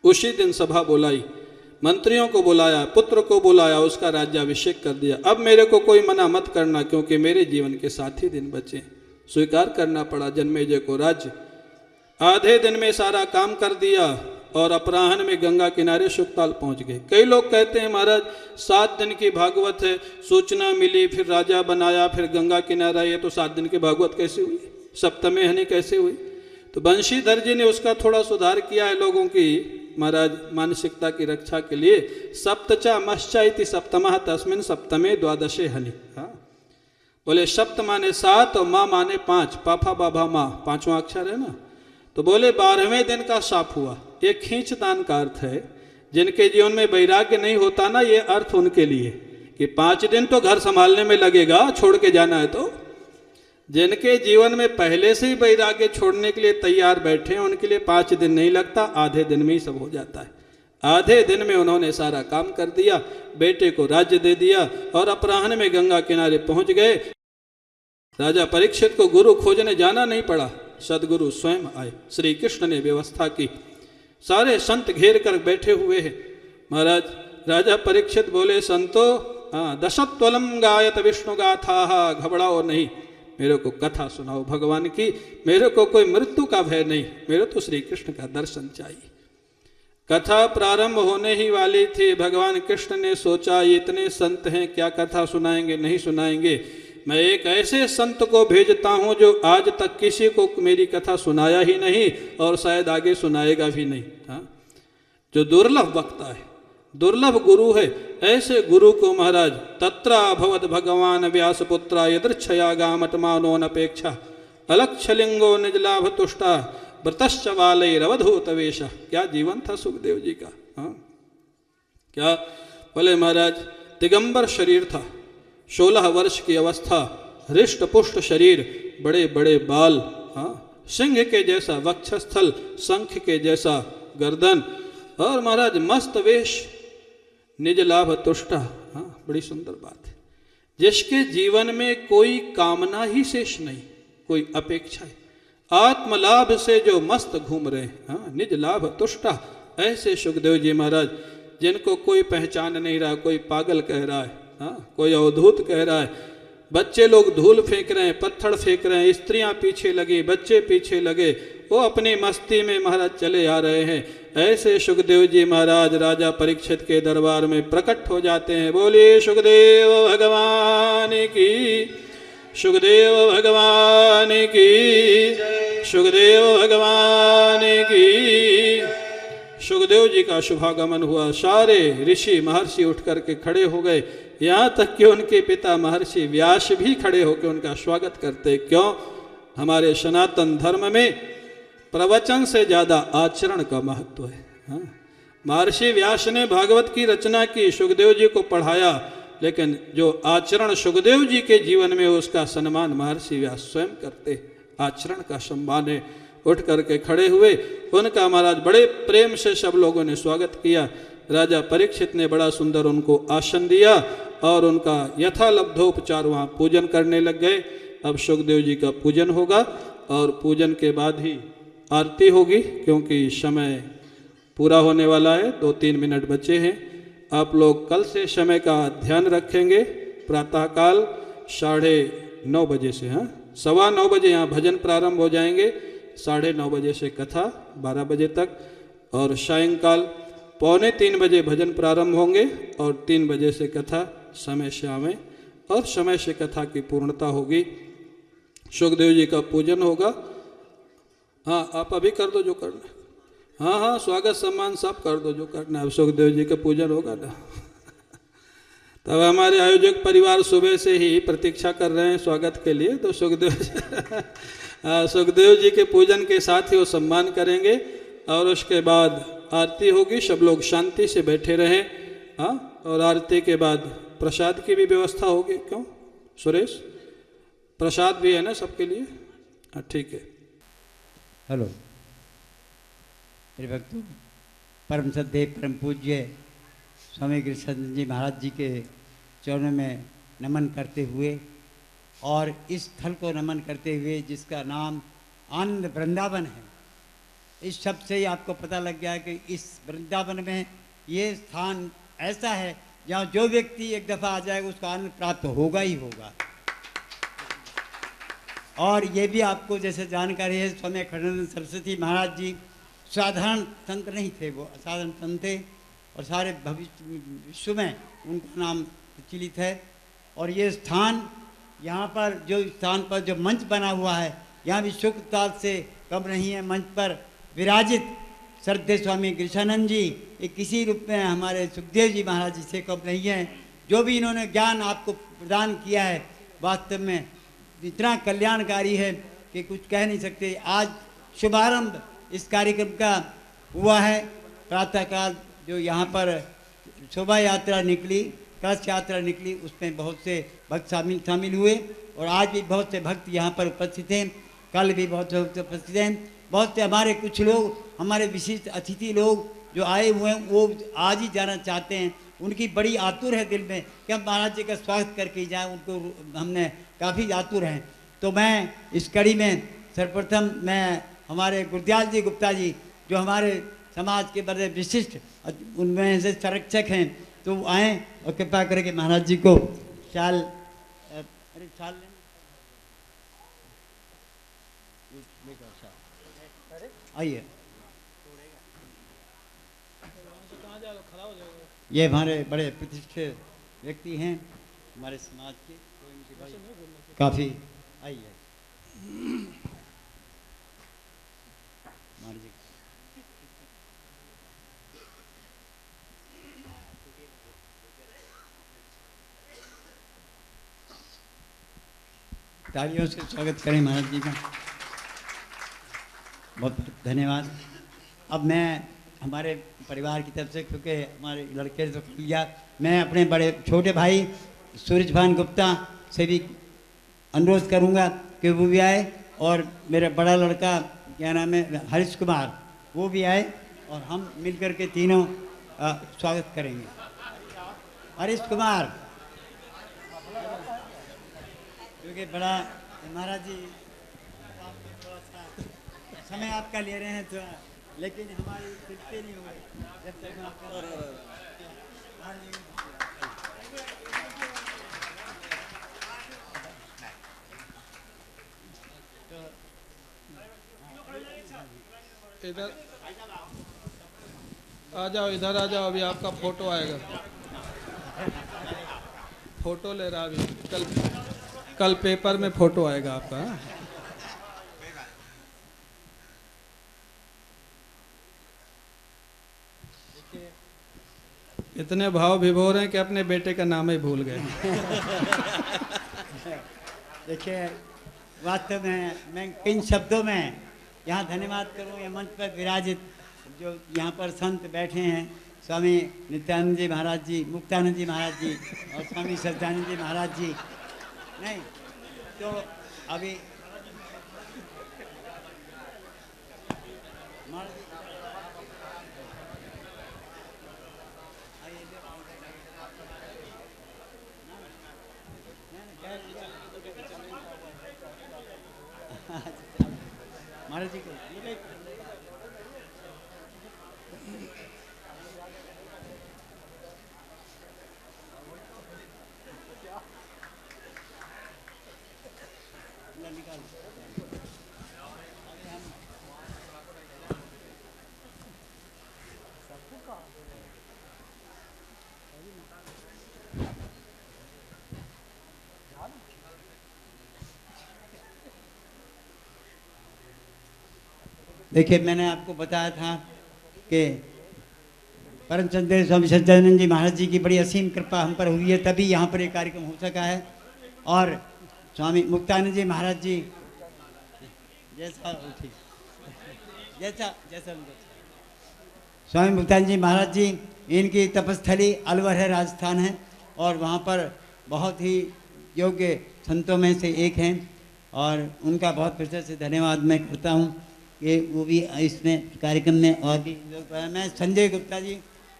उसी दिन सभा बुलाई, मंत्रियों को बुलाया, पुत्र को बुलाया, उसका राज्याभिषेक कर दिया। अब मेरे को कोई मना मत करना, क्योंकि मेरे जीवन के 7 ही दिन बचे। स्वीकार करना पड़ा जन्मेजय को राज्य। आधे दिन में सारा काम कर दिया और अपराह्न में गंगा किनारे शुकताल पहुंच गए। कई लोग कहते हैं महाराज 7 दिन की भागवत है, सूचना मिली, फिर राजा बनाया, फिर गंगा किनारा, ये तो 7 दिन की भागवत कैसे हुई, सप्तमे हनी कैसे हुई? तो बंशीधर जी ने उसका थोड़ा सुधार किया है लोगों की महाराज मानसिकता की रक्षा के लिए। सप्तचा मश्चा इति सप्तमः तस्मिन् सप्तमे द्वादशे हनि। हाँ, बोले सप्त माने 7 और माँ माने 5, पाफा बाभा माँ 5वां अक्षर है ना। तो बोले 12वें दिन का साफ हुआ। ये खींचतान का अर्थ है। जिनके जीवन में वैराग्य नहीं होता ना, ये अर्थ उनके लिए कि 5 दिन तो घर संभालने में लगेगा, छोड़ के जाना है तो। जिनके जीवन में पहले से ही वैराग्य छोड़ने के लिए तैयार बैठे हैं, उनके लिए 5 दिन नहीं लगता, आधे दिन में ही सब हो जाता है। आधे दिन में उन्होंने सारा काम कर दिया, बेटे को राज्य दे दिया और अपराह्न में गंगा किनारे पहुंच गए। राजा परीक्षित को गुरु खोजने जाना नहीं पड़ा, सदगुरु स्वयं आए। श्री कृष्ण ने व्यवस्था की, सारे संत घेर कर बैठे हुए हैं। महाराज राजा परीक्षित बोले, संतो 10त्वलम गायत विष्णु गाथा, घबराओ नहीं, मेरे को कथा सुनाओ भगवान की। मेरे को कोई मृत्यु का भय नहीं, मेरे तो श्री कृष्ण का दर्शन चाहिए। कथा प्रारंभ होने ही वाली थी। भगवान कृष्ण ने सोचा ये इतने संत हैं, क्या कथा सुनाएंगे, नहीं सुनाएंगे। मैं एक ऐसे संत को भेजता हूं जो आज तक किसी को मेरी कथा सुनाया ही नहीं और शायद आगे सुनाएगा भी नहीं। हाँ, जो दुर्लभ वक्ता है, दुर्लभ गुरु है। ऐसे गुरु को महाराज तत्रा भवद भगवान व्यासपुत्रा यदृच्छया गामटमानोनपेक्षा अलक्षलिंगो निजलाभ तुष्टा व्रतश्च वालैरवधूत वेश। क्या जीवन था सुखदेव जी का। हाँ, क्या बोले महाराज, दिगंबर शरीर था, 16 वर्ष की अवस्था, हृष्ट पुष्ट शरीर, बड़े बड़े बाल, हाँ, सिंह के जैसा वक्षस्थल, शंख के जैसा गर्दन, और महाराज मस्त वेश, निज लाभ तुष्टा। हाँ, बड़ी सुंदर बात है। जिसके जीवन में कोई कामना ही शेष नहीं, कोई अपेक्षा है, आत्मलाभ से जो मस्त घूम रहे हैं। हाँ, निज लाभ तुष्टा। ऐसे सुखदेव जी महाराज, जिनको कोई पहचान नहीं रहा, कोई पागल कह रहा है, हाँ, कोई अवधूत कह रहा है, बच्चे लोग धूल फेंक रहे हैं, पत्थर फेंक रहे हैं, स्त्रियां पीछे लगी, बच्चे पीछे लगे, वो अपनी मस्ती में महाराज चले आ रहे हैं। ऐसे सुखदेव जी महाराज राजा परीक्षित के दरबार में प्रकट हो जाते हैं। बोलिए सुखदेव भगवान की, सुखदेव भगवान की, सुखदेव भगवान की। सुखदेव जी का शुभागमन हुआ। सारे ऋषि महर्षि उठ करके खड़े हो गए, यहाँ तक कि उनके पिता महर्षि व्यास भी खड़े होकर उनका स्वागत करते। क्यों? हमारे सनातन धर्म में प्रवचन से ज़्यादा आचरण का महत्व है। हाँ? महर्षि व्यास ने भागवत की रचना की, सुखदेव जी को पढ़ाया, लेकिन जो आचरण सुखदेव जी के जीवन में उसका सम्मान महर्षि व्यास स्वयं करते। आचरण का सम्मान है। उठ करके खड़े हुए, उनका महाराज बड़े प्रेम से सब लोगों ने स्वागत किया। राजा परीक्षित ने बड़ा सुंदर उनको आसन दिया और उनका यथालब्धोपचार वहाँ पूजन करने लग गए। अब सुखदेव जी का पूजन होगा और पूजन के बाद ही आरती होगी, क्योंकि समय पूरा होने वाला है, 2-3 मिनट बचे हैं। आप लोग कल से समय का ध्यान रखेंगे। प्रातःकाल 9:30 बजे से, हाँ 9:15 बजे यहाँ भजन प्रारंभ हो जाएंगे, 9:30 बजे से कथा 12 बजे तक, और सायंकाल 2:45 बजे भजन प्रारंभ होंगे और 3 बजे से कथा समय से आवें और समय से कथा की पूर्णता होगी। सुखदेव जी का पूजन होगा। हाँ, आप अभी कर दो जो करना। हाँ हाँ, स्वागत सम्मान सब कर दो जो करना है। सुखदेव जी का पूजन होगा ना। तब हमारे आयोजक परिवार सुबह से ही प्रतीक्षा कर रहे हैं स्वागत के लिए। तो सुखदेव जी के पूजन के साथ ही वो सम्मान करेंगे और उसके बाद आरती होगी। सब लोग शांति से बैठे रहें। हाँ, और आरती के बाद प्रसाद की भी व्यवस्था होगी। क्यों सुरेश, प्रसाद भी है ना सबके लिए? हाँ ठीक है। हेलो मेरे भक्तों, परम श्रद्धेय परम पूज्य स्वामी कृष्ण जी महाराज जी के चरणों में नमन करते हुए और इस स्थल को नमन करते हुए जिसका नाम आनंद वृंदावन है, इस शब्द से ही आपको पता लग गया कि इस वृंदावन में ये स्थान ऐसा है जहाँ जो व्यक्ति एक दफ़ा आ जाएगा उसको आनंद प्राप्त होगा ही होगा। और ये भी आपको जैसे जानकारी है, स्वामी अखंडानंद सरस्वती महाराज जी साधारण संत नहीं थे, वो असाधारण संत थे और सारे भविष्य विश्व में उनका नाम प्रचलित है। और ये स्थान यहाँ पर जो स्थान पर जो मंच बना हुआ है, यहाँ भी शुक्रताल से कम नहीं है। मंच पर विराजित श्रद्धेय स्वामी कृष्णानंद जी ये किसी रूप में हमारे सुखदेव जी महाराज जी से कम नहीं है। जो भी इन्होंने ज्ञान आपको प्रदान किया है वास्तव में इतना कल्याणकारी है कि कुछ कह नहीं सकते। आज शुभारंभ इस कार्यक्रम का हुआ है। प्रातःकाल जो यहाँ पर शोभा यात्रा निकली, कलश यात्रा निकली, उसमें बहुत से भक्त शामिल हुए और आज भी बहुत से भक्त यहाँ पर उपस्थित हैं। कल भी बहुत से भक्त उपस्थित हैं। बहुत से हमारे कुछ लोग, हमारे विशिष्ट अतिथि लोग जो आए हुए हैं वो आज ही जाना चाहते हैं। उनकी बड़ी आतुर है दिल में कि हम महाराज जी का स्वागत करके ही जाएँ, उनको हमने काफ़ी आतुर हैं। तो मैं इस कड़ी में सर्वप्रथम मैं हमारे गुरदयाल जी गुप्ता जी जो हमारे समाज के बड़े विशिष्ट उनमें से संरक्षक हैं, तो आएँ और कृपा करके महाराज जी को शाल, अरे शाल आइए। ये हमारे बड़े प्रतिष्ठित व्यक्ति हैं हमारे समाज के, काफ़ी आइए महाराज जी। तालियों से स्वागत करें महाराज जी का। बहुत धन्यवाद। अब मैं हमारे परिवार की तरफ से, क्योंकि हमारे लड़के तो लिया, मैं अपने बड़े छोटे भाई सूरज भान गुप्ता से भी अनुरोध करूंगा कि वो भी आए और मेरा बड़ा लड़का क्या नाम है हरीश कुमार, वो भी आए और हम मिलकर के तीनों स्वागत करेंगे। हरीश कुमार, क्योंकि बड़ा महाराज जी थोड़ा सा समय आपका ले रहे हैं थोड़ा, लेकिन हमारी तृप्ति नहीं हो गई जब तक हम आपका इधर आ जाओ, इधर आ जाओ, अभी आपका फोटो आएगा। फोटो ले रहा अभी, कल पेपर में फोटो आएगा आपका। इतने भाव विभोर हैं कि अपने बेटे का नाम ही भूल गए। देखिए वास्तव में मैं किन शब्दों में यहाँ धन्यवाद करूँ। ये मंच पर विराजित जो यहाँ पर संत बैठे हैं, स्वामी नित्यानंद जी महाराज जी, मुक्तानंद जी महाराज जी और स्वामी सच्चिदानंद जी महाराज जी, नहीं तो अभी महाराज जी को देखिए मैंने आपको बताया था कि परम चंद्र स्वामी सच्चिदानंद जी महाराज जी की बड़ी असीम कृपा हम पर हुई है, तभी यहाँ पर एक कार्यक्रम हो सका है। और स्वामी मुक्तानंद जी महाराज जी जैसा जैसा जैसा स्वामी मुक्तानंद जी महाराज जी, इनकी तपस्थली अलवर है, राजस्थान है, और वहाँ पर बहुत ही योग्य संतों में से एक हैं और उनका बहुत प्रशंसा से धन्यवाद मैं करता हूँ कि वो भी इसमें कार्यक्रम में और भी लोग। मैं संजय गुप्ता जी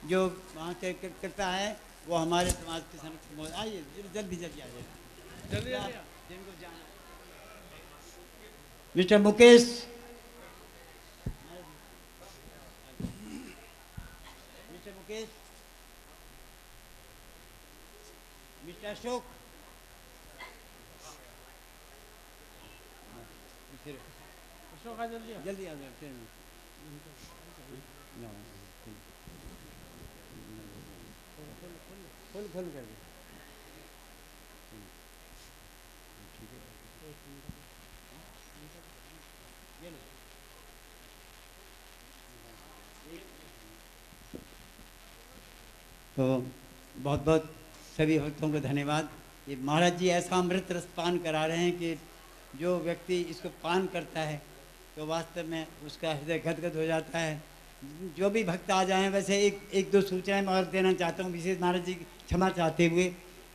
जो वहाँ के कृपा है वो हमारे समाज के संरक्षक, आइए जल्दी जल्दी आ जाइए। जिनको जाना mister Mukesh, mister Mukesh, mister Ashok, जल्दी आ जाओ। फुल कर दो। तो बहुत बहुत सभी भक्तों को धन्यवाद। ये महाराज जी ऐसा अमृत रस पान करा रहे हैं कि जो व्यक्ति इसको पान करता है तो वास्तव में उसका हृदय गदगद हो जाता है। जो भी भक्त आ जाएं, वैसे एक दो सूचनाएं मैं और देना चाहता हूँ, विशेष महाराज जी की क्षमा चाहते हुए।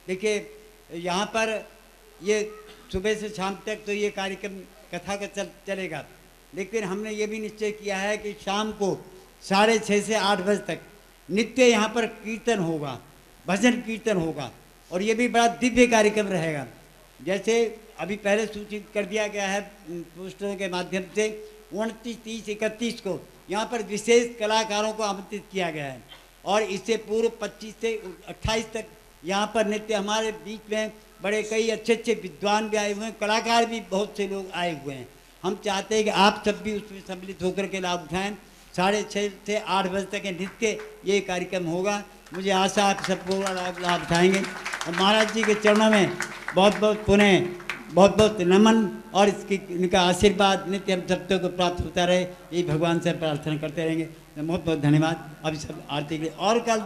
देखिए यहाँ पर ये सुबह से शाम तक तो ये कार्यक्रम कथा का चलेगा, लेकिन हमने ये भी निश्चय किया है कि शाम को 6:30 से 8 बजे तक नित्य यहाँ पर कीर्तन होगा, भजन कीर्तन होगा, और ये भी बड़ा दिव्य कार्यक्रम रहेगा। जैसे अभी पहले सूचित कर दिया गया है पोस्टरों के माध्यम से, 29, 30, 31 को यहाँ पर विशेष कलाकारों को आमंत्रित किया गया है, और इससे पूर्व 25 से 28 तक यहाँ पर नित्य हमारे बीच में बड़े कई अच्छे अच्छे विद्वान भी आए हुए हैं, कलाकार भी बहुत से लोग आए हुए हैं। हम चाहते हैं कि आप सब भी उसमें सम्मिलित होकर के लाभ उठाएं। 6:30 से 8 बजे तक नित्य ये कार्यक्रम होगा। मुझे आशा आप सबको लाभ उठाएंगे, और महाराज जी के चरणों में बहुत बहुत पुनः बहुत बहुत नमन, और इनका आशीर्वाद नित्य हम सबको को प्राप्त होता रहे, यही भगवान से प्रार्थना करते रहेंगे। बहुत बहुत धन्यवाद। अभी सब आरती के लिए, और कल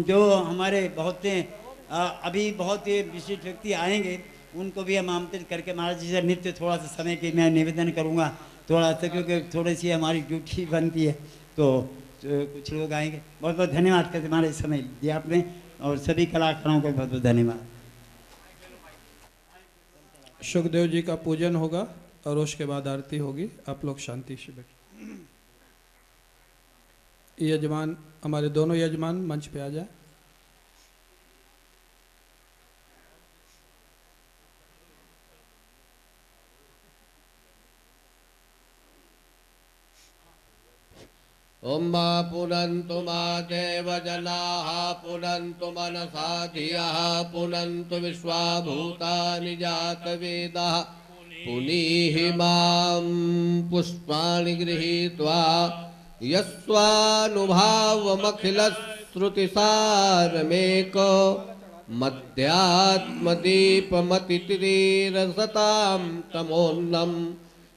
जो हमारे बहुत से अभी बहुत ही विशिष्ट व्यक्ति आएंगे, उनको भी हम आमंत्रित करके महाराज जी से नित्य थोड़ा सा समय की मैं निवेदन करूँगा, थोड़ा सा, क्योंकि थोड़ी सी हमारी ड्यूटी बनती है, तो कुछ लोग आएंगे। बहुत बहुत धन्यवाद करते हमारे समय दिया आपने, और सभी कलाकारों को बहुत बहुत धन्यवाद। सुखदेव जी का पूजन होगा और उसके बाद आरती होगी। आप लोग शांति से बैठिए। यजमान, हमारे दोनों यजमान मंच पे आ जाए। ओम मा पुनन्तु मा देव जनाः पुनन्तु मनसा धियः पुनन्तु विश्वा भूतानि जातवेदः पुनीहि मां पुष्पाणि गृहीत्वा यस्वानुभावमखिलश्रुतिसारमेको मध्यात्मदीपमतितिरसतां तमोन्नम्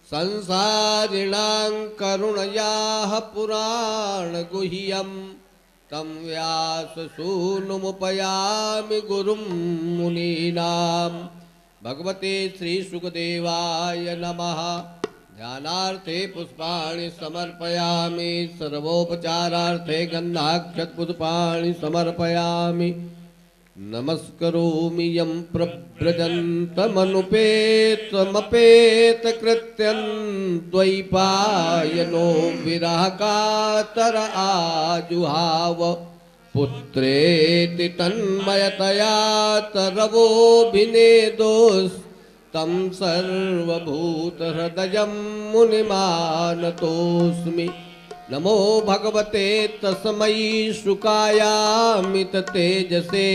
संसारिणां करुणयाः पुराणगुह्यं तं व्याससूनुमुपयामि गुरुं मुनीनां। भगवते श्रीसुखदेवाय नमः। ध्यानार्थे पुष्पाणि समर्पयामि, सर्वोपचारार्थे गन्धाक्षतपुष्पाणि समर्पयामि। नमस्करोमि यं प्रव्रजन्तमनुपेतमपेतकृत्यं द्वैपायनो विरहकातर आजुहाव। पुत्रेति तन्मयतया तरवोऽभिनेदोस्तं सर्वभूतहृदयं मुनिमानतोऽस्मि। नमो भगवते तस्मै शुकायामित तेजसे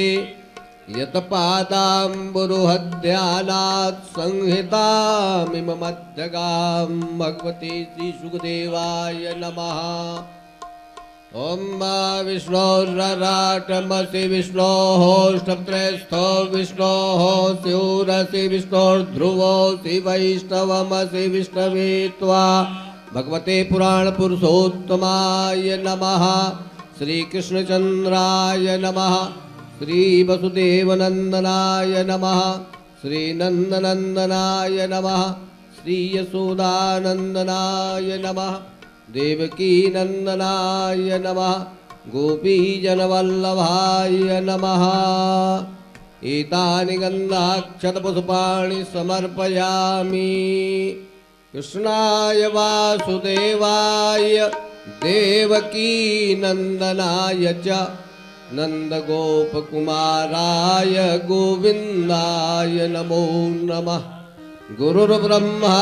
यत्पादाम्बुरुहध्यानात् संहितामिममध्यगां। भगवते श्रीसुखदेवाय नमः। ओम विष्णोर्ललाटमसि विष्णोऽष्टत्रयस्थो विष्णोः स्युरसि विष्णोर्ध्रुवोऽसि वैष्णवमसि विष्णवे त्वा। भगवते पुराण पुरुषोत्तमाय नमः। श्री कृष्णचंद्राय नमः। श्री वसुदेवनंदनाय नमः। श्री नंदनंदनाय नमः। श्री यशोदानंदनाय नमः। देवकी नंदनाय नमः। गोपीजनवल्लभाय नमः। एतानि गन्धाक्षतपुष्पाणि समर्पयामि। कृष्णाय वासुदेवाय देवकी नंदनाय च नंदगोपकुमाराय गोविंदाय नमो नमः। गुरुर्ब्रह्मा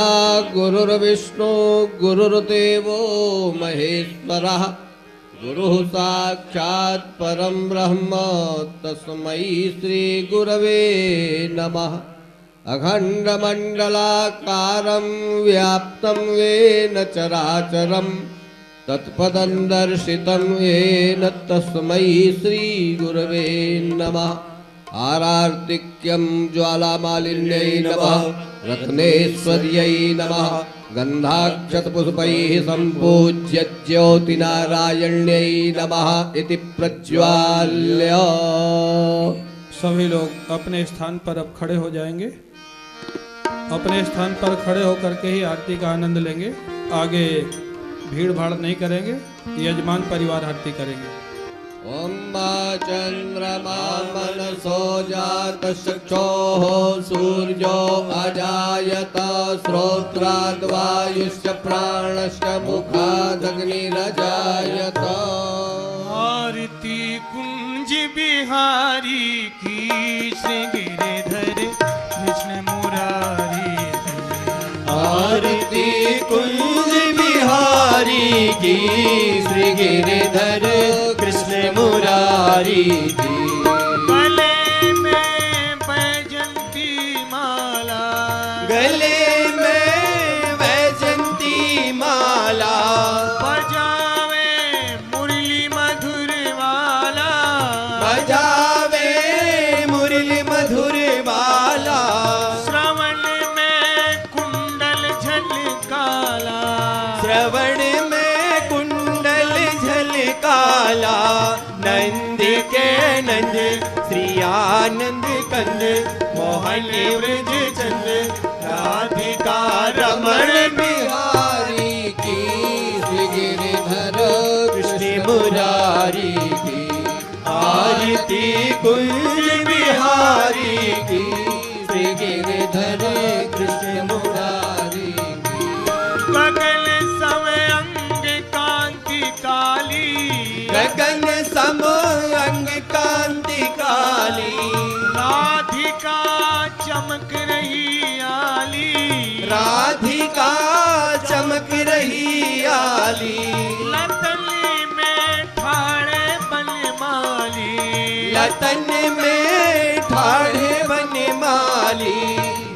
गुरुर्विष्णु गुरुर्देवो महेश्वरः गुरुः साक्षात् परं ब्रह्म तस्मै श्री गुरवे नमः। अखण्डमण्डलाकारं व्याप्तं येन चराचरं तत्पदं दर्शितं येन तस्मै श्री गुरवे नमः। आरार्तिक्यं ज्वालामालिन्यै नमः। रत्नेश्वर्यै नमः। गन्धाक्षतपुष्पैः सम्पूज्य ज्योतिनारायण्यै नमः इति प्रज्वाल्य। सभी लोग अपने स्थान पर अब खड़े हो जाएंगे। अपने स्थान पर खड़े होकर के ही आरती का आनंद लेंगे। आगे भीड़ भाड़ नहीं करेंगे। यजमान परिवार आरती करेंगे। ॐ चन्द्रमा मनसो जातचक्षोः सूर्यो अजायत श्रोत्राद्वायुश्च प्राणश्च मुखादग्निरजायत। आरती कुंज बिहारी की श्री गिरिधर कृष्ण मुरारी। आरती कुंज बिहारी की श्री गिरिधर कृष्ण मुरारी की। गले में वैजंती माला, गले में वैजंती माला। बजावे मुरली मधुर वाला, बजावे मुरली मधुर वाला। श्रवण में कुंडल झलकाला, श्रवण में कुंडल झलकाला। नंद के नंद श्री आनंद कंद मोहन व्रज चंद राधिका रमण बिहारी की श्री गिरिधर कृष्ण मुरारी की। आरती कुंज बिहारी की श्री गिरिधर कृष्ण मुरारी की। गगन समय अंग कांति काली, गगन सम अंग कांति काली। राधिका चमक रही आली, राधिका चमक रही आली। लतन में ठाड़े बनमाली, लतन में ठाड़े बनमाली।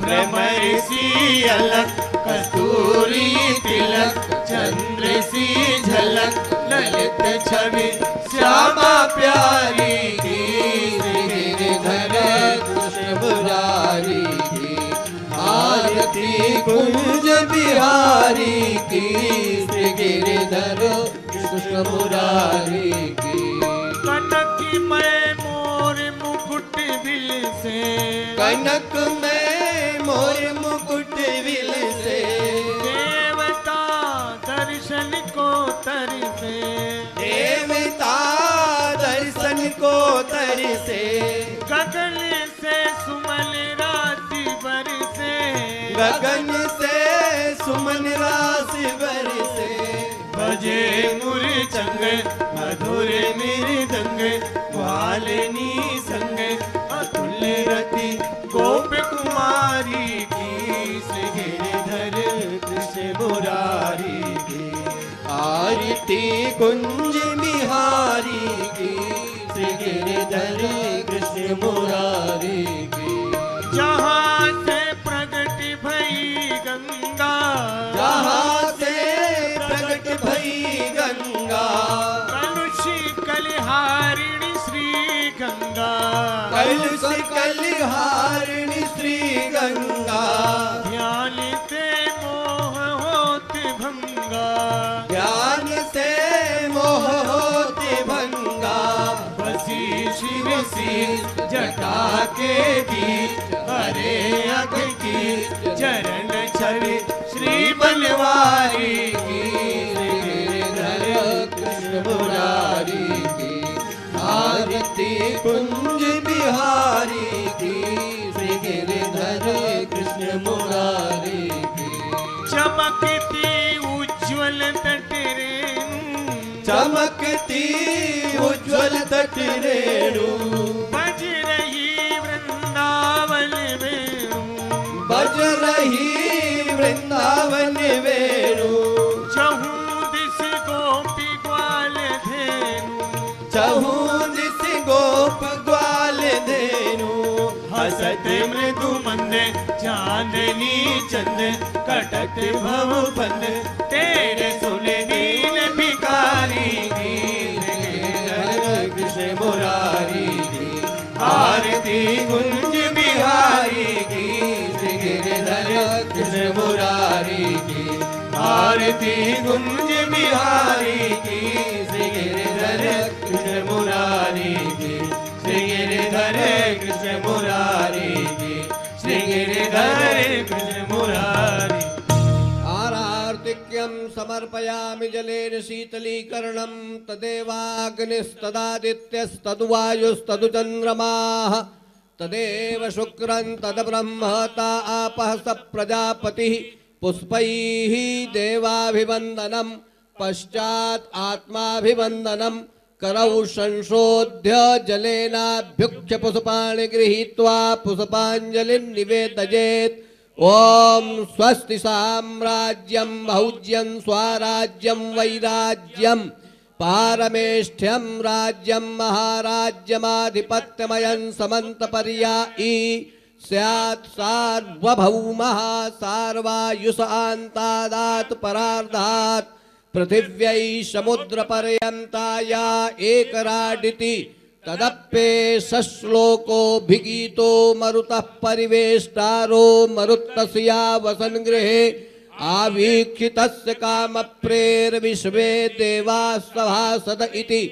भ्रमर सी अलक कस्तूरी तिलक चंद्र सी झलक ललित छवि श्यामा प्यारी की श्री गिरिधर कृष्ण मुरारी की। आरती कुंज बिहारी की श्री गिरिधर कृष्ण मुरारी की। कनक में मोर मुकुट बिल से, कनक में मोर मुकुट बिल से। देवता दर्शन को तरसे, देवता दर्शन को तरसे। गगन से सुमन राशि बरसे, गगन से सुमन राशि बरसे। बजे मुरचंग मधुर मृदंग ग्वालिनी संग अतुल्य रति गोप कुमारी की श्री गिरिधर कृष्ण मुरारी की। आरती कुंज बिहारी की श्री गिरिधर कृष्ण मुरारी की। जहाँ से प्रगट भई गंगा, जहाँ से प्रगट भई गंगा। कलुषी कलिहारिणी श्री गंगा, कलुषी कलिहारिणी श्री गंगा। ध्यान से मोह होत भंगा, ध्यान से मोह होत भंगा। बसी शिव सी जटा के बीच हरे अग की चरण छवि श्री बनवारी की श्री गिरिधर कृष्ण मुरारी की। आरती कुंज बिहारी की श्री गिरिधर कृष्ण मुरारी की। चमकती उज्ज्वल तट रेणु, चमकती उज्ज्वल तट रेणु। बज रही वृंदावन वेणु, बज रही वृंदावन वेणु। चहु दिस गोपी ग्वाल धेनु, चांदनी चंद कटक भव बंद तेरे सुने दीन भिखारी की गिरधर कृष्ण मुरारी की आरती गुंज बिहारी की श्री गिरधर कृष्ण मुरारी की आरती गुंज बिहारी की श्री गिरधर कृष्ण मुरारी की श्री गिरधर कृष्ण मुरारी की श्री गिरधर कृष्ण मुरारी। आरार्तिक्यं समर्पयामि जलेन शीतलीकरणं तदेवाग्निस्तदादित्यस्तद्वायुस्तदु चन्द्रमाः तदेव शुक्रं तद्ब्रह्म ता आपः स प्रजापतिः पुष्पैः देवाभिवन्दनं पश्चात् आत्माभिवन्दनं करौ संशोध्य जलेनाभ्युक्ष्य पुष्पाणि गृहीत्वा पुष्पाञ्जलिं निवेदयेत्। ओम स्वस्ति साम्राज्यं भौज्यं स्वराज्यं वैराज्यं पारमेष्ठ्यं राज्यं महाराज्यमाधिपत्यमयं समन्तपर्यायी स्यात् सार्वभौमः सार्वायुषान्तादात् परार्धात् पृथिव्यै समुद्रपर्यन्ताया एकराडिति तदप्येश्लोकोऽभिगीतो मरुतः परिवेष्टारो मरुत्तस्या वसन्गृहे आवीक्षितस्य कामप्रेर्विश्वे देवाः सभासद इति।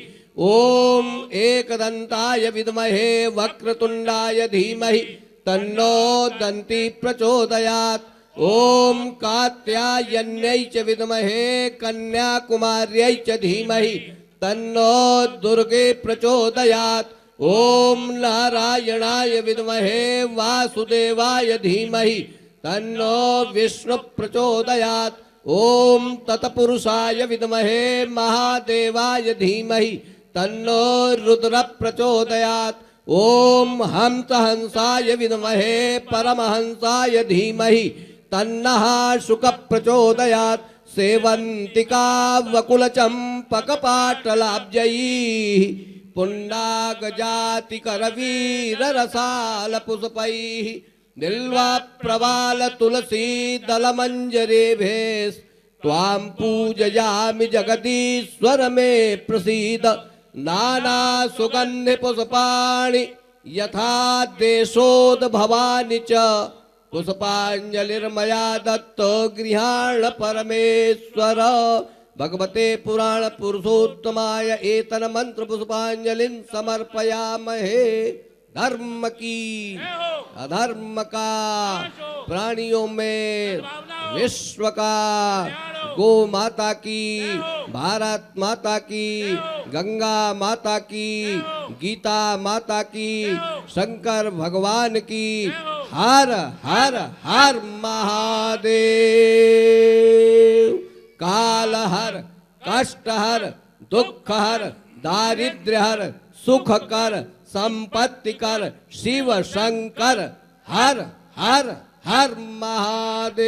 ओम एकदन्ताय विद्महे वक्रतुण्डाय धीमहि तन्नो दन्ती प्रचोदयात्। ओम कात्यायन्यै च विद्महे कन्याकुमार्यै च धीमहि तन्नो दुर्गे प्रचोदयात्। ओम नारायणाय विद्महे वासुदेवाय धीमहि तन्नो विष्णु प्रचोदयात्। ओम तत्पुरुषाय विद्महे महादेवाय धीमहि तन्नो रुद्र प्रचोदयात्। ओम हंसाय विद्महे परमहंसाय धीमहि तन्नः शुक प्रचोदयात्। सेवंतिका वकुलचम्पकपाटलाब्जैः पुण्डागजातिकरवीररसालपुष्पैः बिल्वप्रवालतुलसीदलमञ्जरेभेः त्वां पूजयामि जगदीश्वर मे प्रसीद। नानासुगन्धिपुष्पाणि यथा देशोद्भवानि च पुष्पाञ्जलिर्मया दत्तो गृहाण परमेश्वर। भगवते पुराण पुरुषोत्तमाय एतन मंत्र पुष्पांजलिं समर्पयामहे। धर्म की अधर्म का प्राणियों में विश्व का गो माता की भारत माता की गंगा माता की गीता माता की शंकर भगवान की हर हर हर महादेव। काल हर कष्ट हर दुख हर दारिद्र्य हर सुख कर संपत्ति कर शिव शंकर हर हर हर महादेव।